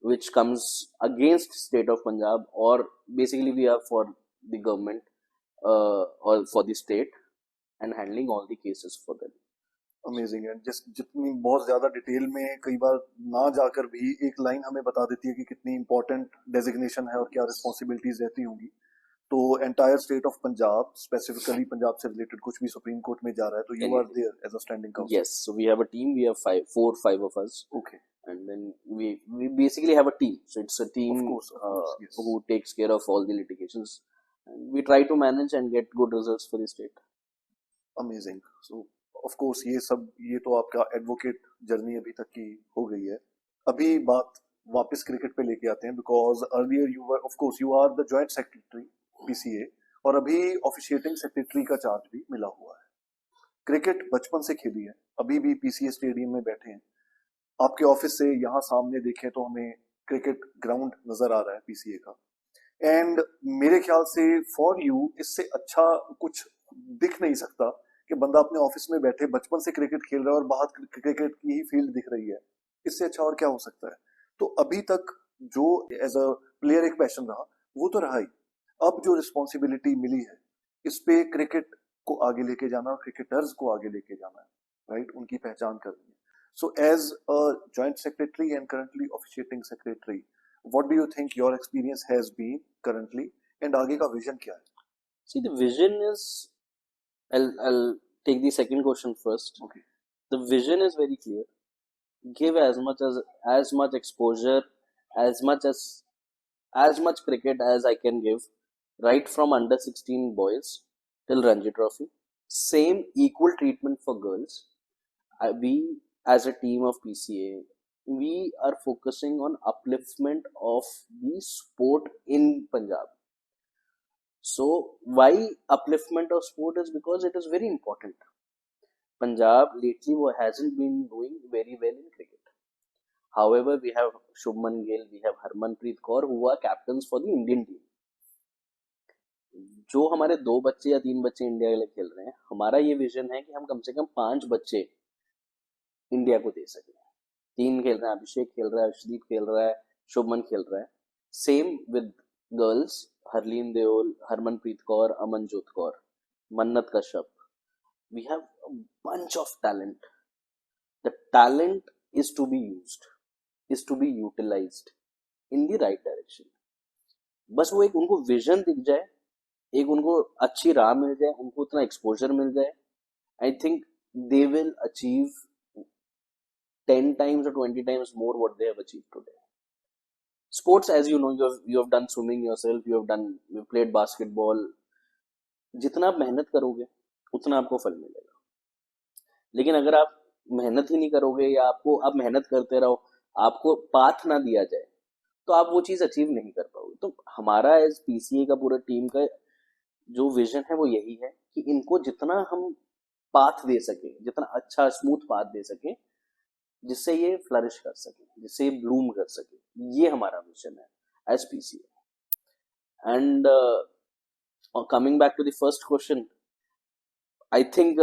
A: which comes against state of Punjab, or basically we are for the government or for the state and handling all the cases for them.
B: Amazing है जितनी बहुत ज्यादा detail में कई बार ना जाकर भी एक लाइन हमें बता देती है कि कितनी इंपॉर्टेंट डेजिग्नेशन है और क्या रिस्पॉन्सिबिलिटीज रहती होंगी. तो entire state of Punjab, specifically Punjab से रिलेटेड कुछ भी सुप्रीम कोर्ट में जा रहा है तो you are there as a standing council.
A: Yes, so we have a team. We have five of us,
B: okay,
A: and then we basically have a team. So it's a team
B: Of course, yes.
A: who takes care of all the litigations, and we try to manage and get good results for the state.
B: Amazing. So of course ये तो आपका advocate journey अभी तक की हो गई है. अभी बात वापस क्रिकेट पे लेके आते हैं because earlier you were of course you are the joint secretary PCA और अभी ऑफिशिएटिंग सेक्रेटरी का चार्ज भी मिला हुआ है. क्रिकेट बचपन से खेली है, अभी भी पीसीए स्टेडियम में बैठे हैं. आपके ऑफिस से यहाँ सामने देखें तो हमें क्रिकेट ग्राउंड नजर आ रहा है पीसीए का. एंड मेरे ख्याल से फॉर यू इससे अच्छा कुछ दिख नहीं सकता कि बंदा अपने ऑफिस में बैठे बचपन से क्रिकेट खेल रहा है और बाहर क्रिकेट की ही फील्ड दिख रही है. इससे अच्छा और क्या हो सकता है. तो अभी तक जो एज अ प्लेयर एक पैशन रहा वो तो रहा ही. अब जो रिस्पॉन्सिबिलिटी मिली है इस पे क्रिकेट को आगे लेके जाना, क्रिकेटर्स को आगे लेके जाना है, राइट, उनकी पहचान करनी है. So as a joint secretary and currently officiating secretary, what do you think your experience has been currently and आगे का विजन क्या है?
A: See, the vision is. I'll take the second question first.
B: Okay.
A: The vision is very clear. Give as much exposure, as much cricket as I can give, right from under 16 boys till Ranji Trophy. Same equal treatment for girls. We as a team of PCA, we are focusing on upliftment of the sport in Punjab. So why upliftment of sport is because it is very important. Punjab lately hasn't been doing very well in cricket. However, we have Shubman Gill, we have Harmanpreet Kaur who are captains for the Indian team. जो हमारे 2 बच्चे या 3 बच्चे India के लिए खेल रहे हैं, हमारा ये विजन है कि हम कम से कम 5 बच्चे इंडिया को दे सकें. 3 खेल रहे हैं, अभिषेक खेल रहा है, अर्शदीप खेल रहा है, शुभमन खेल रहा है. Same with girls, Harleen Deol, Harmanpreet Kaur, Amanjot Kaur, मन्नत Kashyap. We have a bunch of talent. The talent is to be used, is to be utilized in the right direction. बस वो एक उनको विजन दिख जाए, एक उनको अच्छी राह मिल जाए, उनको उतना एक्सपोजर मिल जाए. I think they will achieve 10 times or 20 times more what they have achieved today. Sports, as you know, you have done swimming yourself, you've played basketball. जितना आप मेहनत करोगे उतना आपको फल मिलेगा. लेकिन अगर आप मेहनत ही नहीं करोगे या आप मेहनत करते रहो, आपको पाथ ना दिया जाए, तो आप वो चीज अचीव नहीं कर पाओगे. तो हमारा एज पीसीए का पूरा टीम का जो विजन है वो यही है कि इनको जितना हम पाथ दे सके, जितना अच्छा स्मूथ पाथ दे सके, जिससे ये फ्लरिश कर सके, जिससे ये ब्लूम कर सके, ये हमारा विजन है as PCA. And coming back to the first question, I think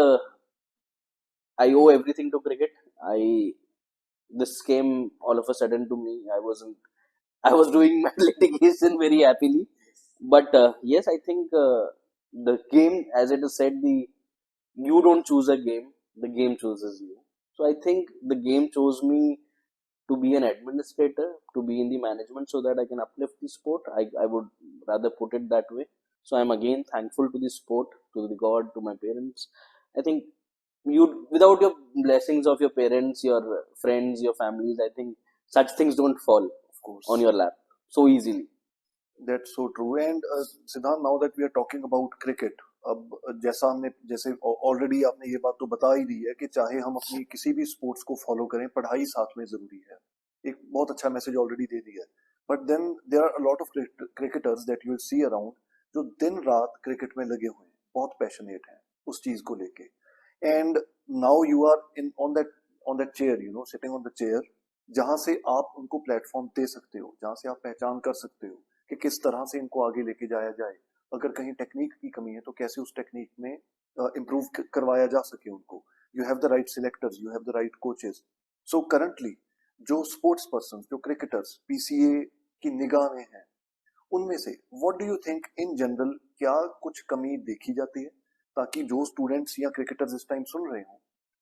A: I owe everything to cricket. This came all of a sudden to me. I was doing my litigation very happily, but yes, I think the game, as it is said, you don't choose a game, the game chooses you. So I think the game chose me to be an administrator, to be in the management, so that I can uplift the sport. I would rather put it that way. So I'm again thankful to the sport, to the God, to my parents. I think without your blessings of your parents, your friends, your families, I think such things don't fall,
B: Of course.
A: on your lap so easily.
B: That's so true. And Siddhant, now that we are talking about cricket, अब जैसे already आपने ये बात तो बता ही दी है कि चाहे हम अपनी किसी भी स्पोर्ट्स को फॉलो करें, पढ़ाई साथ में जरूरी है. एक बहुत अच्छा मैसेज ऑलरेडी दे दिया है. But then there are a lot of cricketers that you will see around जो दिन रात क्रिकेट में लगे हुए हैं, बहुत पैशनेट हैं उस चीज को लेके, and now you are in on that chair, you know, sitting on the chair, जहां से आप उनको प्लेटफॉर्म दे सकते हो, जहां से आप पहचान कर सकते हो कि किस तरह से इनको आगे लेके जाया जाए, अगर कहीं टेक्निक की कमी है तो कैसे उस टेक्निक में इम्प्रूव करवाया जा सके उनको। You have the right selectors, you have the right coaches. So currently जो स्पोर्ट्स पर्सन, जो क्रिकेटर्स पीसीए की निगाह में हैं, उनमें से what do you think in general, क्या कुछ कमी देखी जाती है, ताकि जो स्टूडेंट्स या क्रिकेटर्स इस टाइम सुन रहे हों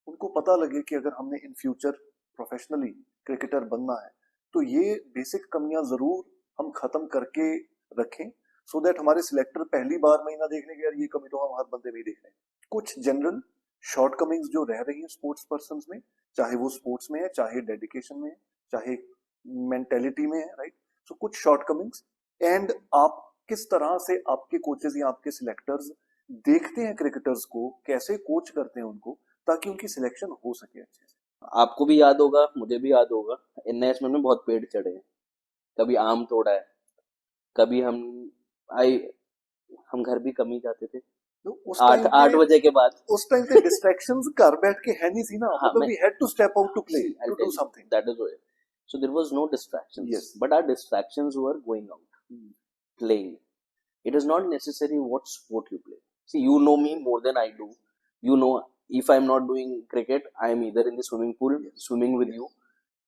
B: उनको पता लगे कि अगर हमने इन फ्यूचर प्रोफेशनली क्रिकेटर बनना है तो ये बेसिक कमियां जरूर हम खत्म करके रखें, सो दैट हमारे सिलेक्टर पहली बार में ही ना देखने के यार ये कमी तो हम हर बंदे में ही देख रहे हैं। कुछ जनरल शॉर्टकमिंग्स जो रह रही हैं स्पोर्ट्स पर्सन में, चाहे वो स्पोर्ट्स में है, चाहे डेडिकेशन में है, चाहे मेंटेलिटी में है, राइट। सो कुछ शॉर्टकमिंग्स, एंड आप किस तरह से आपके कोचेस या आपके सिलेक्टर्स देखते हैं क्रिकेटर्स को, कैसे कोच करते हैं उनको, ताकि उनकी सिलेक्शन हो सके अच्छे से।
A: आपको भी याद होगा, मुझे भी याद होगा, एनएस में बहुत पेड़ चढ़े हैं, कभी आम तोड़ा है, कभी आई हम घर भी कम ही जाते थे,
B: तो उस
A: 8 बजे के बाद।
B: टाइम पे डिस्ट्रैक्शंस घर बैठ के है नहीं सी ना,
A: हाँ,
B: मतलब we had to step out to play,
A: see, I'll
B: to
A: tell
B: do
A: you,
B: something.
A: that is why. So there was no distractions,
B: Yes.
A: but our distractions were going out, playing. It is not necessary what sport you play. See, you know me more than I do. You know, if I'm not doing cricket, I am either in the swimming pool, swimming with you.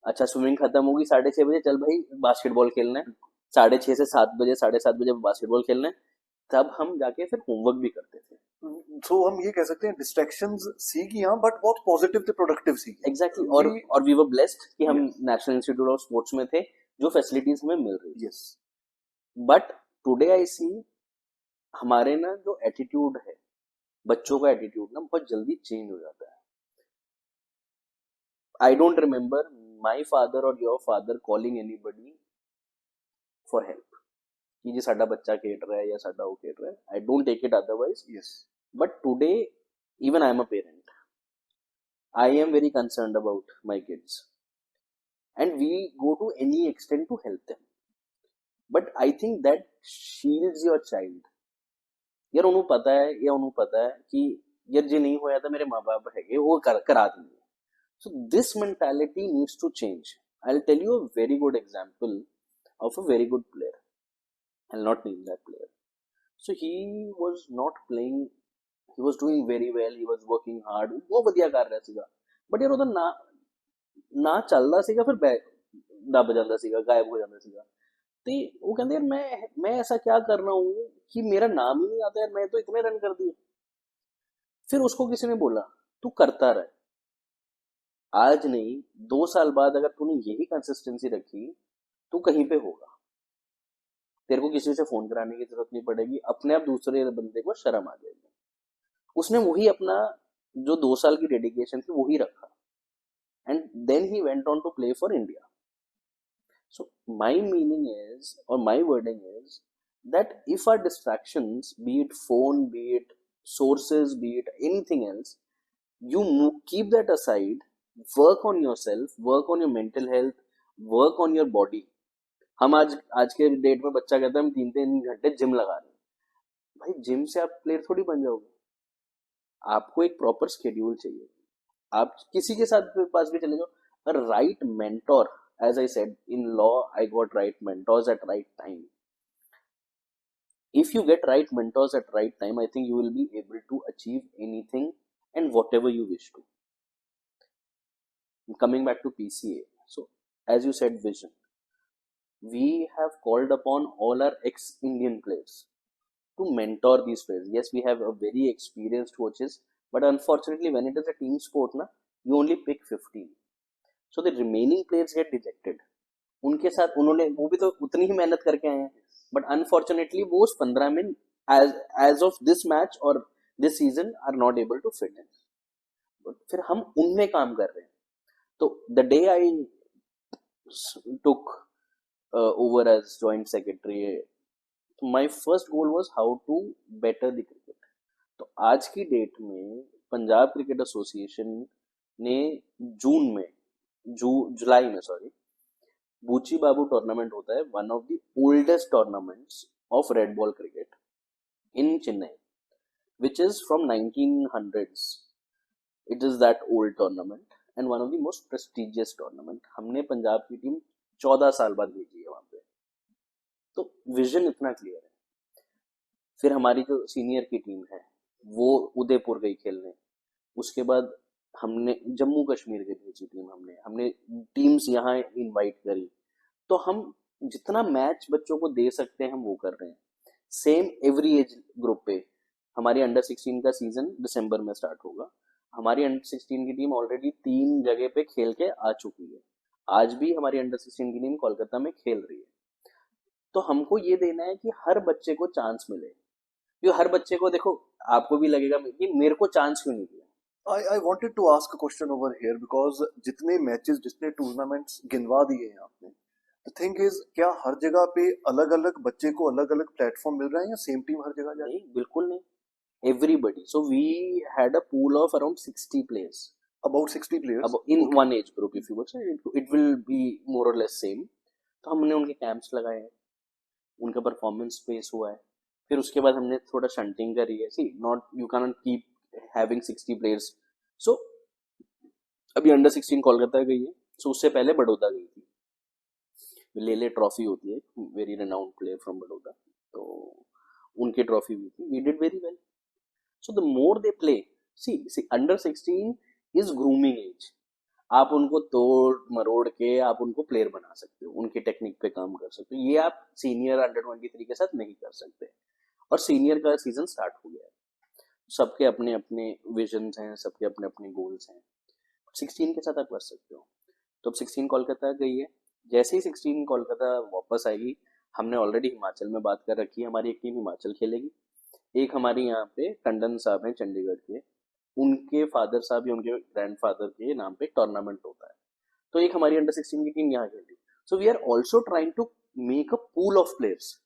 A: अच्छा, swimming खत्म होगी 6:30 बजे, चल भाई basketball खेलना है, 6:30 से 7 बजे, 7:30 बजे बास्केटबॉल खेलना है, तब हम जाके फिर होमवर्क भी करते थे।
B: सो हम ये कह सकते हैं डिस्ट्रैक्शंस सीखी हाँ, बट बहुत पॉजिटिव थे, प्रोडक्टिव सीखी।
A: एग्जैक्टली, और वी वर ब्लेस्ड कि हम नेशनल इंस्टीट्यूट ऑफ स्पोर्ट्स में थे, जो फैसिलिटीज हमें मिल रही।
B: यस,
A: बट टुडे आई सी हमारे ना जो एटीट्यूड है, बच्चों का एटीट्यूड ना बहुत जल्दी चेंज हो जाता है। I don't remember my father और your father calling anybody for help कि जी साडा बच्चा खेल रहा है या साडा वो खेल रहा है। I don't take it otherwise.
B: Yes,
A: but today even I am a parent, I am very concerned about my kids and we go to any extent to help them, but I think that shields your child. यार उन्होंने पता है कि यार जे नहीं होया था मेरे माँ बाप है वो करा देंगे। So this mentality needs to change. I'll tell you a very good example of a very good player. I'll not name that player. So he was not playing, he was doing very well, he was working hard, वो बढ़िया कर रहा सीगा, but यार ਉਹਦਾ ਨਾ ਚੱਲਦਾ ਸੀਗਾ, ਫਿਰ दब ਜਾਂਦਾ ਸੀਗਾ, गायब हो ਜਾਂਦਾ ਸੀਗਾ। ਤੇ वो कहते यार मैं ऐसा क्या कर रहा हूँ कि मेरा नाम ही नहीं आता यार, मैं तो इतने रन कर दिए। फिर उसको किसी ने बोला तू करता रहे, आज नहीं 2 साल बाद अगर तूने यही कंसिस्टेंसी रखी तो कहीं पे होगा, तेरे को किसी से फोन कराने की जरूरत नहीं पड़ेगी, अपने आप दूसरे बंदे को शर्म आ जाएगी। उसने वही अपना जो 2 साल की डेडिकेशन थी वही रखा, and then he went on to play for India. So my meaning is और my wording is that if our distractions, be it phone, be it sources, be it anything else, you keep that aside, work on yourself, work on your mental health, work on your body। हम आज के date में बच्चा कहता है हम 3-3 घंटे gym लगा रहे हैं। भाई जिम से आप प्लेयर थोड़ी बन जाओगे, आपको एक प्रॉपर शेड्यूल चाहिए। आप किसी के साथ पास भी चले जाओ, right mentor, as I said in law I got right mentors at right time. If you get right mentors at right time, I think you will be able to achieve anything and whatever you wish to. Coming back to PCA, so as you said, vision, we have called upon all our ex-Indian players to mentor these players. Yes, we have a very experienced coaches, but unfortunately when it is a team sport na, you only pick 15, so the remaining players get dejected। उनके साथ उन्होंने वो भी तो उतनी ही मेहनत करके आए हैं, बट अनफॉर्चुनेटली वो उस 15 में एज ऑफ दिस मैच और this season are not able to fit in. फिर हम उनमें काम कर रहे हैं। तो the day I took over as joint secretary, my first goal was how to better the cricket. तो आज की डेट में पंजाब क्रिकेट एसोसिएशन ने जुलाई में बूची बाबू टूर्नामेंट होता है, one of the oldest tournaments of red ball cricket. in Chennai, which is from 1900s. It is that old tournament and one of the most prestigious tournament. हमने पंजाब की team 14 साल बाद भेजी है वहां पे, तो विजन इतना क्लियर है. फिर हमारी जो सीनियर की टीम है वो उदयपुर गई खेलने. उसके बाद हमने जम्मू कश्मीर की भेजी टीम, हमने टीम्स यहाँ इनवाइट करी. तो हम जितना मैच बच्चों को दे सकते हैं हम वो कर रहे हैं. सेम एवरी एज ग्रुप पे. हमारी अंडर 16 का सीजन दिसंबर में स्टार्ट होगा. हमारी अंडर 16 की टीम ऑलरेडी 3 जगह पे खेल के आ चुकी है. आज भी हमारी अंडर 16 की टीम कोलकाता में खेल रही है. तो हमको ये देना है कि हर बच्चे को चांस मिले. क्योंकि हर बच्चे को देखो, आपको भी लगेगा कि मेरे को चांस क्यों नहीं दिया.
B: I wanted to ask a question over here because जितने मैचेस जितने टूर्नामेंट्स गिनवा दिए हैं आपने, the thing is क्या हर जगह पे अलग अलग बच्चे को अलग अलग प्लेटफॉर्म मिल रहा है या सेम टीम हर जगह जा रही है?
A: नहीं, बिल्कुल नहीं. Everybody. So we had a pool of around 60 players.
B: About 60 players.
A: अब in one age group if you would say it will be more और लेस सेम. तो हमने उनके कैंप्स लगाए हैं, उनका परफॉर्मेंस बेस हुआ है. फिर उसके बाद हमने थोड़ा शंटिंग करी है. See not you can not keep having 60 players. So अभी अंडर 16 कोलकाता गई है. सो उससे पहले बड़ौदा गई थी. ले ट्रॉफी होती है, very renowned player from Baroda. तो उनकी ट्रॉफी हुई थी. We did very well. So the more they play, see under 16 is grooming age. आप उनको तोड़ मरोड़ के आप उनको प्लेयर बना सकते हो, उनकी टेक्निक पे काम कर सकते हो. ये आप सीनियर अंडर 23 के साथ नहीं कर सकते. और सीनियर का सीजन स्टार्ट हो गया है. सबके अपने अपने विजन्स हैं, सबके अपने अपने गोल्स हैं. 16 के साथ आप कर सकते हो. तो अब 16 कोलकाता गई है. जैसे ही 16 कोलकाता वापस आएगी, हमने ऑलरेडी हिमाचल में बात कर रखी है. हमारी एक टीम हिमाचल खेलेगी. एक हमारी यहाँ पे टंडन साहब हैं चंडीगढ़ के, उनके फादर साहब या उनके ग्रैंडफादर के नाम पे टूर्नामेंट होता है. तो एक हमारी अंडर 16 की टीम यहाँ खेली. So we are also trying to make a pool of players.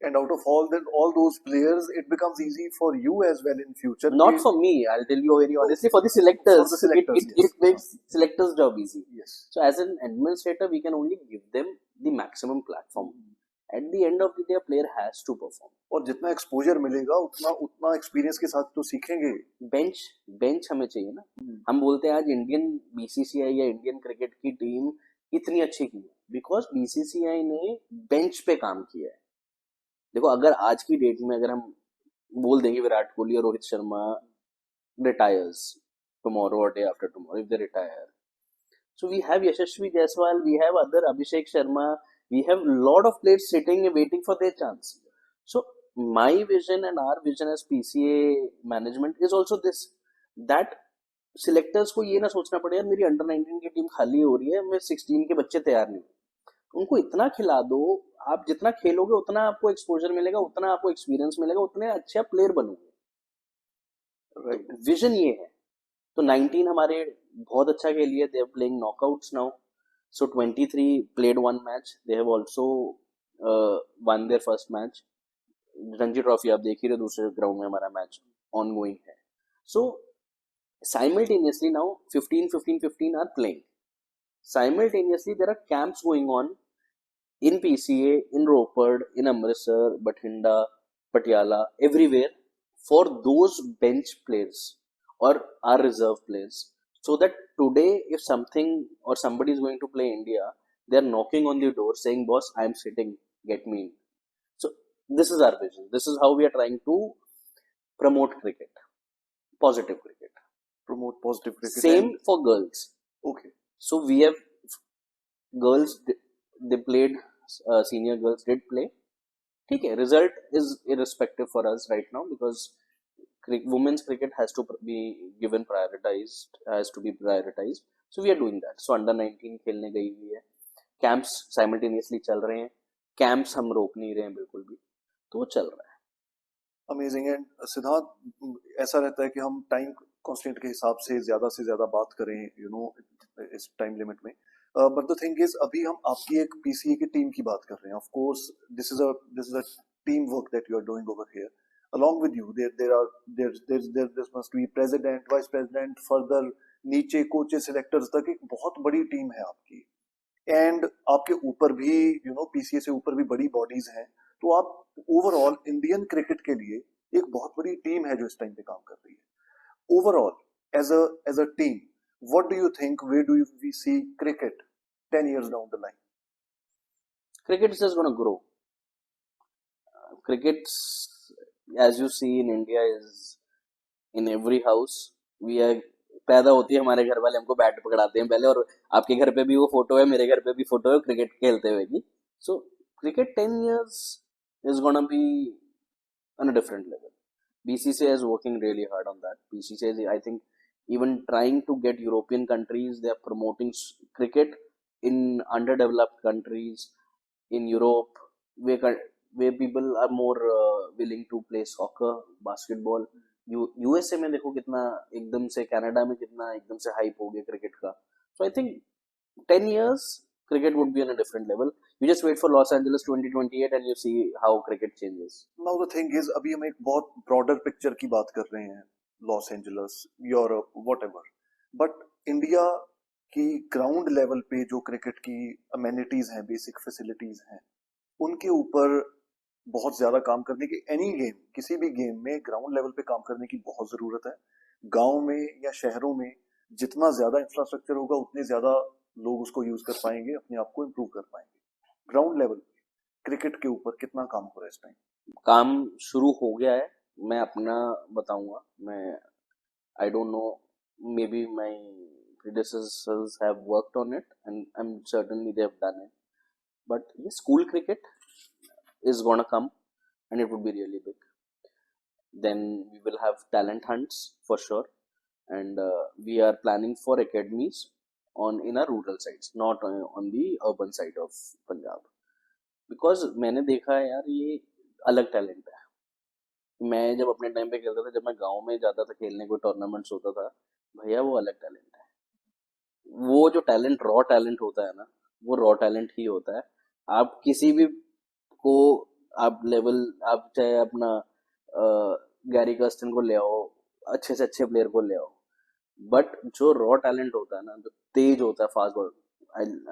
B: And out of all those players, it becomes easy for you as well in future.
A: Not for me, I'll tell you very honestly, for the selectors.
B: For the selectors,
A: it
B: yes.
A: makes selectors' job easy.
B: Yes.
A: So as an administrator, we can only give them the maximum platform. At the end of the day, a player has to perform.
B: और जितना exposure मिलेगा उतना experience के साथ तो सीखेंगे.
A: Bench हमें चाहिए ना. हम बोलते हैं आज इंडियन बीसीसीआई या इंडियन क्रिकेट की टीम इतनी अच्छी की है बिकॉज बीसीसीआई ने बेंच पे काम किया है. देखो, अगर आज की डेट में अगर हम बोल देंगे विराट कोहली और रोहित शर्मा रिटायर्स टुमारो और day after tomorrow, if they retire, so we have Yashasvi Jaiswal, we have other Abhishek Sharma, we have lot of players sitting and waiting for their chance. So my vision and our vision as PCA management is also this, that selectors को ये ना सोचना पड़े यार मेरी under 19 की team खाली हो रही है, मैं 16 के बच्चे तैयार नहीं. उनको इतना खिला दो, आप जितना खेलोगे उतना आपको एक्सपोजर मिलेगा, उतना आपको एक्सपीरियंस मिलेगा, उतने अच्छे प्लेयर बनोगे. विजन ये है. तो 19 हमारे बहुत अच्छा खेली है. They are playing knockouts now. So 23 played one match. They have also won their first match. Ranji trophy आप देख ही रहे, दूसरे ग्राउंड में हमारा मैच ऑनगोइंग है. So simultaneously now 15 are playing. Simultaneously there are camps going on in PCA, in Ropar, in Amritsar, Bathinda, Patiala, everywhere for those bench players or our reserve players. So that today, if something or somebody is going to play India, they are knocking on the door saying, "Boss, I am sitting. Get me in." So this is our vision. This is how we are trying to promote cricket, positive cricket.
B: Promote positive cricket.
A: Same for girls.
B: Okay.
A: So we have girls. They played. Senior girls did play. ठीक है. Result is irrespective for us right now because women's cricket has to be prioritized. So we are doing that. So under 19 खेलने गई हुई है. Camps simultaneously चल रहे हैं. Camps हम रोक नहीं रहे हैं बिल्कुल भी. तो वो चल रहा है.
B: Amazing. And सिद्धार्थ, ऐसा रहता है कि हम टाइम कॉन्स्टेंट के हिसाब से ज्यादा बात करें, इस टाइम लिमिट में. But the thing is, अभी हम आपकी एक PCA की टीम की बात कर रहे हैं. Of course, this is a team work that you are doing over here. Along with you, there must be president, vice president, further नीचे कोचेस, सिलेक्टर्स तक एक बहुत बड़ी टीम है आपकी. एंड आपके ऊपर भी PCA से ऊपर भी बड़ी बॉडीज हैं. तो आप ओवरऑल इंडियन क्रिकेट के लिए एक बहुत बड़ी टीम है जो इस टाइम पे काम कर रही है। Overall as a team, what do you think, where do we see cricket 10 years down the line?
A: Cricket is just going to grow. Cricket, as you see in India, is in every house. We are पैदा होती है, हमारे घर वाले हमको bat पकड़ाते हैं पहले, और आपके घर पे भी वो फोटो है, मेरे घर पे भी फोटो है क्रिकेट खेलते हुए की. सो cricket 10 years is gonna be on a different level. BCCI is working really hard on that. BCCI is, I think, even trying to get European countries. They are promoting cricket in underdeveloped countries in Europe, where people are more willing to play soccer, basketball. USA में देखो कितना एकदम से, Canada में कितना एकदम से hype हो गया क्रिकेट का. सो I think 10 years cricket would be on a different level. You just wait for Los Angeles 2028 and you see how cricket changes.
B: Now the thing is, अभी हम एक बहुत broader picture की बात कर रहे हैं, Los Angeles, Europe, whatever. But India की ग्राउंड लेवल पे जो क्रिकेट की अमेनिटीज हैं, बेसिक फैसिलिटीज हैं, उनके ऊपर बहुत ज्यादा काम करने की, एनी गेम, किसी भी गेम में ग्राउंड लेवल पे काम करने की बहुत जरूरत है. गांव में या शहरों में जितना ज्यादा इंफ्रास्ट्रक्चर होगा उतने ज्यादा लोग उसको यूज कर पाएंगे, अपने आप को इम्प्रूव कर पाएंगे. ग्राउंड लेवल क्रिकेट के ऊपर कितना काम हो रहा है इस टाइम?
A: काम शुरू हो गया है. मैं अपना बताऊंगा. मैं I don't know, may be my predecessors have worked on it and I'm certainly they have done it. But yes, school cricket is gonna come and it would be really big. Then we will have talent hunts for sure, and we are planning for academies in our rural sites, not on the urban side of Punjab. Because मैंने देखा है यार, ये अलग talent है. मैं जब अपने टाइम पे खेलता था, जब मैं गांव में जाता था खेलने, कोई टूर्नामेंट्स होता था, भैया वो अलग टैलेंट है. वो जो टैलेंट, रॉ टैलेंट होता है ना, वो रॉ टैलेंट ही होता है. आप किसी भी को, आप लेवल, आप चाहे अपना गैरी कर्स्टन को ले आओ, अच्छे से अच्छे प्लेयर को ले आओ, बट जो रॉ टैलेंट होता है ना, जो तेज होता है, fast ball,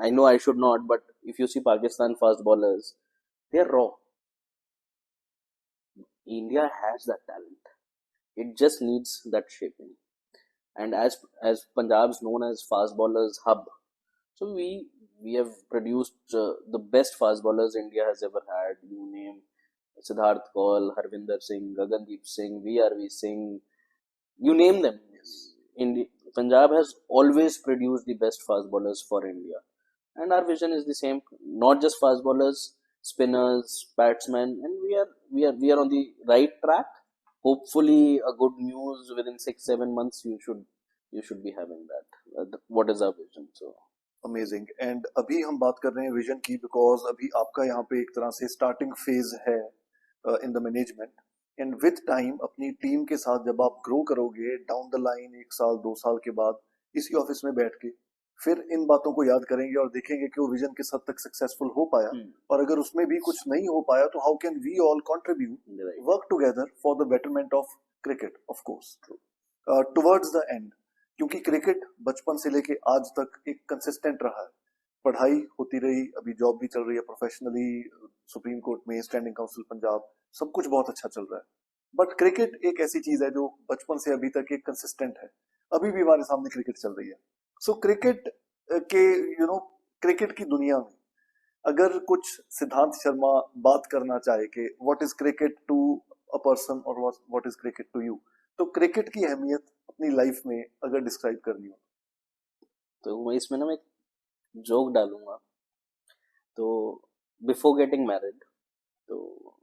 A: I know I should not, but if you see Pakistan fast bowlers, they are raw. India has that talent. It just needs that shaping. And as Punjab is known as fast bowlers hub, so we have produced the best fast bowlers India has ever had. You name Siddharth Kaul, Harvinder Singh, Gagandeep Singh, VRV Singh, you name them. Punjab has always produced the best fast bowlers for India, and our vision is the same. Not just fast bowlers, spinners, batsmen, and we are on the right track. Hopefully, a good news within 6-7 months. You should be having that. What is our vision? So
B: amazing. And अभी हम बात कर रहे हैं vision की, because अभी आपका यहाँ पे एक तरह से स्टार्टिंग फेज है in the management. And with time अपनी टीम के साथ जब आप ग्रो करोगे डाउन द लाइन, 1 साल 2 साल के बाद इसी ऑफिस में बैठ के फिर इन बातों को याद करेंगे और देखेंगे कि वो विजन किस हद तक सक्सेसफुल हो पाया, और अगर उसमें भी कुछ नहीं हो पाया तो how can we all contribute, work together for the betterment of cricket, of course. Towards the end, क्योंकि क्रिकेट बचपन से लेके आज तक एक कंसिस्टेंट रहा है, पढ़ाई होती रही, अभी जॉब भी चल रही है प्रोफेशनली, सुप्रीम कोर्ट में, स्टैंडिंग काउंसिल पंजाब, सब कुछ बहुत अच्छा चल रहा है. बट क्रिकेट एक ऐसी चीज है जो बचपन से अभी तक एक कंसिस्टेंट है. अभी भी हमारे सामने क्रिकेट चल रही है. सो क्रिकेट के क्रिकेट की दुनिया में अगर कुछ सिद्धांत शर्मा बात करना चाहे कि what is cricket to a person और what is cricket to you, तो क्रिकेट की अहमियत अपनी लाइफ में अगर डिस्क्राइब करनी हो
A: तो मैं इसमें ना, मैं जोक डालूंगा. तो बिफोर गेटिंग मैरिड, तो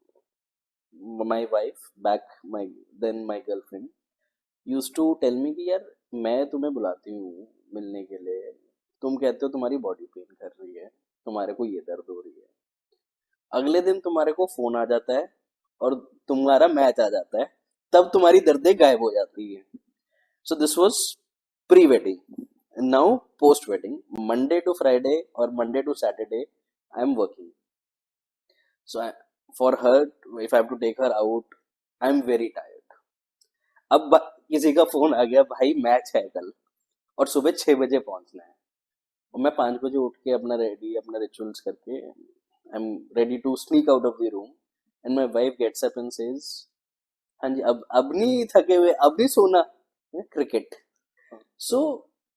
A: my wife back, my girlfriend used to tell me कि यार, मैं तुम्हें बुलाती हूँ मिलने के लिए, तुम कहते हो तुम्हारी बॉडी पेन कर रही है, तुम्हारे को ये दर्द हो रही है. अगले दिन तुम्हारे को फोन आ जाता है और तुम्हारा मैच आ जाता है, तब तुम्हारी दर्दें गायब हो जाती है. So this was pre wedding. Now post wedding, Monday to Friday और Monday to Saturday I am working. So for her, if I have to take her out, I am very tired. अब किसी का phone आ गया, भाई match है कल और सुबह 6 बजे पहुंचना है, और मैं 5 बजे उठ के अपना रिचुअल्स करके I am ready to sneak out of the room and my wife gets up and says, हाँ जी, अब नहीं थके हुए, अब नहीं सोना, cricket. So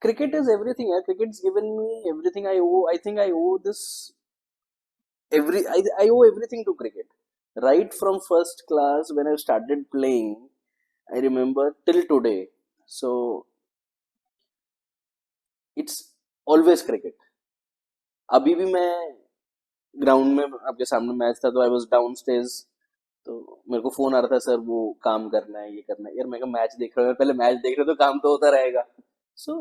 A: cricket is everything. Cricket's given me everything I owe. I think I owe this I owe everything to cricket. Right from first class when I started playing, I remember till today. So it's always cricket. अभी भी मैं ground में आपके सामने match था तो I was down stage, तो मेरे को फोन आ रहा था, सर वो काम करना है, ये करना है। यार मैं मैच देख रहा हूँ, पहले मैच देख रहे हो तो काम तो होता रहेगा। So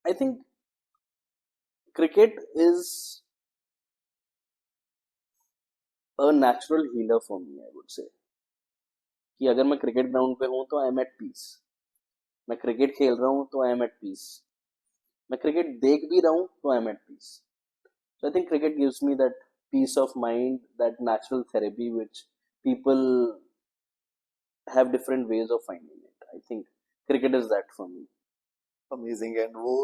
A: I think cricket is a natural healer for me, I would say, कि अगर मैं क्रिकेट ग्राउंड पे हूँ तो आई एम एट पीस, मैं क्रिकेट खेल रहा हूँ तो आई एम एट पीस, मैं क्रिकेट देख भी रहा हूँ तो I am at peace. So I think cricket gives me that peace of mind, that natural therapy which people have different ways of finding it. I think cricket is that for me.
B: Amazing. And वो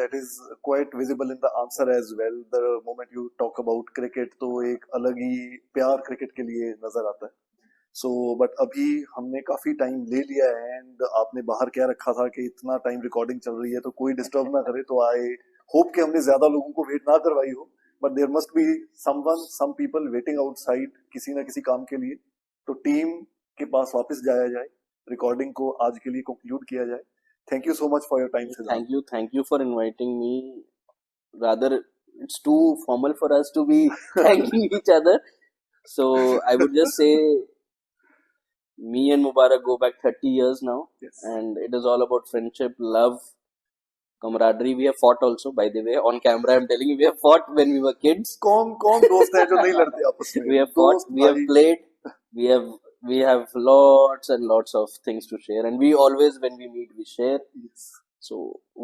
B: that is quite visible in the answer as well. The moment you talk about cricket, तो एक अलग ही प्यार cricket के लिए नजर आता है. सो बट अभी हमने काफी टाइम ले लिया है एंड आपने बाहर क्या रखा था कि इतना टाइम रिकॉर्डिंग चल रही है तो कोई डिस्टर्ब ना करे, तो आई होप कि हमने ज्यादा लोगों को वेट ना करवाई हो, but there must be someone some people waiting outside किसी ना किसी काम के लिए, तो टीम के पास वापस जाया जाए, रिकॉर्डिंग को आज के लिए कंक्लूड किया जाए. Thank you so much for your time Siddharth.
A: Thank you for inviting me. Rather, it's too formal for us to be thanking each other. So I would just say, me and Mubarak go back 30 years now,
B: Yes.
A: and it is all about friendship, love, camaraderie. We have fought also, by the way, on camera. I'm telling you, we have fought when we were kids.
B: कौन कौन दोस्त हैं जो नहीं लड़ते आपस में?
A: We have fought,
B: दोस्त
A: we have
B: भाई.
A: played, we have lots and lots of things to share, and we always, when we meet, we share.
B: Yes.
A: So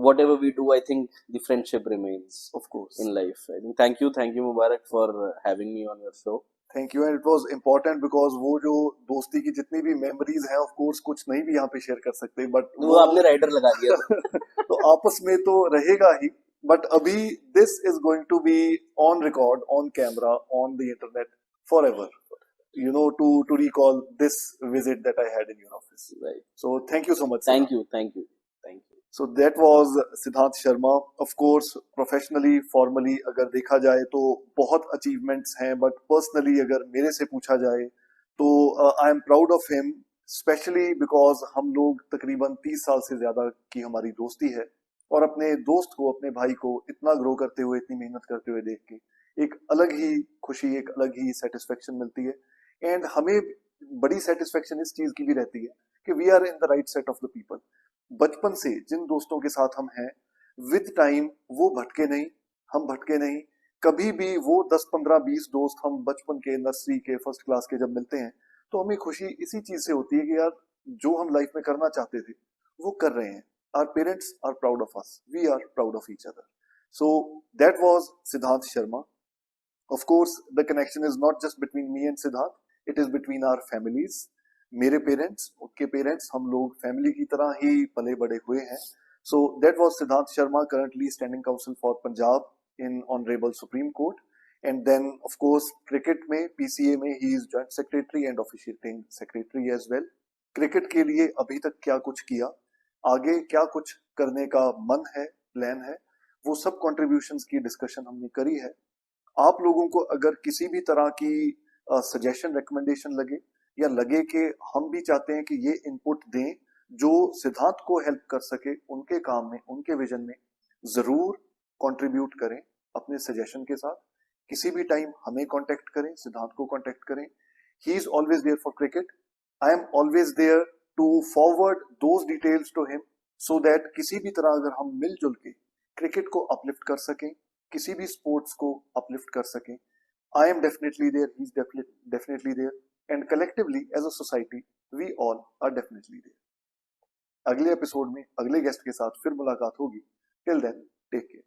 A: whatever we do, I think the friendship remains
B: Of course.
A: in life. I think thank you Mubarak for having me on your show.
B: Thank you. And it was important because वो जो दोस्ती की जितनी भी memories हैं, of course कुछ नहीं भी यहाँ पे शेयर कर सकते, बट
A: वो आपने राइडर लगा दिया था.
B: तो आपस में तो रहेगा ही, बट अभी this is going to be on record, on camera, on the internet for ever, to recall this visit that I had in your office.
A: Right.
B: So thank you so much.
A: Thank you.
B: So that was Siddharth Sharma. Of course, professionally, formally अगर देखा जाए तो बहुत achievements हैं, but personally अगर मेरे से पूछा जाए तो I am proud of him, especially because हम लोग तकरीबन 30 साल से ज्यादा की हमारी दोस्ती है, और अपने दोस्त को, अपने भाई को इतना ग्रो करते हुए, इतनी मेहनत करते हुए देख के एक अलग ही खुशी, एक अलग ही सेटिस्फेक्शन मिलती है. एंड हमें बड़ी सेटिस्फेक्शन इस चीज की भी रहती है कि we are in the right set of the people. बचपन से जिन दोस्तों के साथ हम हैं, विद टाइम वो भटके नहीं, हम भटके नहीं. कभी भी वो 10 15 20 दोस्त हम बचपन के, नर्सरी के, फर्स्ट क्लास के जब मिलते हैं तो हमें खुशी इसी चीज से होती है कि यार जो हम लाइफ में करना चाहते थे वो कर रहे हैं. Our parents are proud of us, we are proud of each other. So that was Siddharth Sharma. Of course, the connection is not just between me and Siddharth, it is between our families. मेरे parents, उनके parents, हम लोग family की तरह ही पले बड़े हुए हैं. So that was Siddharth Sharma, currently standing counsel for Punjab in Honorable Supreme Court. And then, of course, cricket में, PCA में, he is joint secretary and officiating secretary as well. Cricket के लिए अभी तक क्या कुछ किया, आगे क्या कुछ करने का मन है, प्लान है, वो सब कॉन्ट्रीब्यूशंस की डिस्कशन हमने करी है. आप लोगों को अगर किसी भी तरह की सजेशन, रिकमेंडेशन लगे, या लगे कि हम भी चाहते हैं कि ये इनपुट दें जो सिद्धांत को हेल्प कर सके उनके काम में, उनके विजन में, जरूर कंट्रीब्यूट करें अपने सजेशन के साथ. किसी भी टाइम हमें कांटेक्ट करें, सिद्धांत को कांटेक्ट करें. He is always there for cricket. I am always there to forward those details to him, so that किसी भी तरह अगर हम मिलजुल के क्रिकेट को अपलिफ्ट कर सकें, किसी भी स्पोर्ट्स को अपलिफ्ट कर सकें. I am definitely there, he is definitely there, and collectively as a society we all are definitely there. अगले एपिसोड में अगले गेस्ट के साथ फिर मुलाकात होगी. Till then, take care.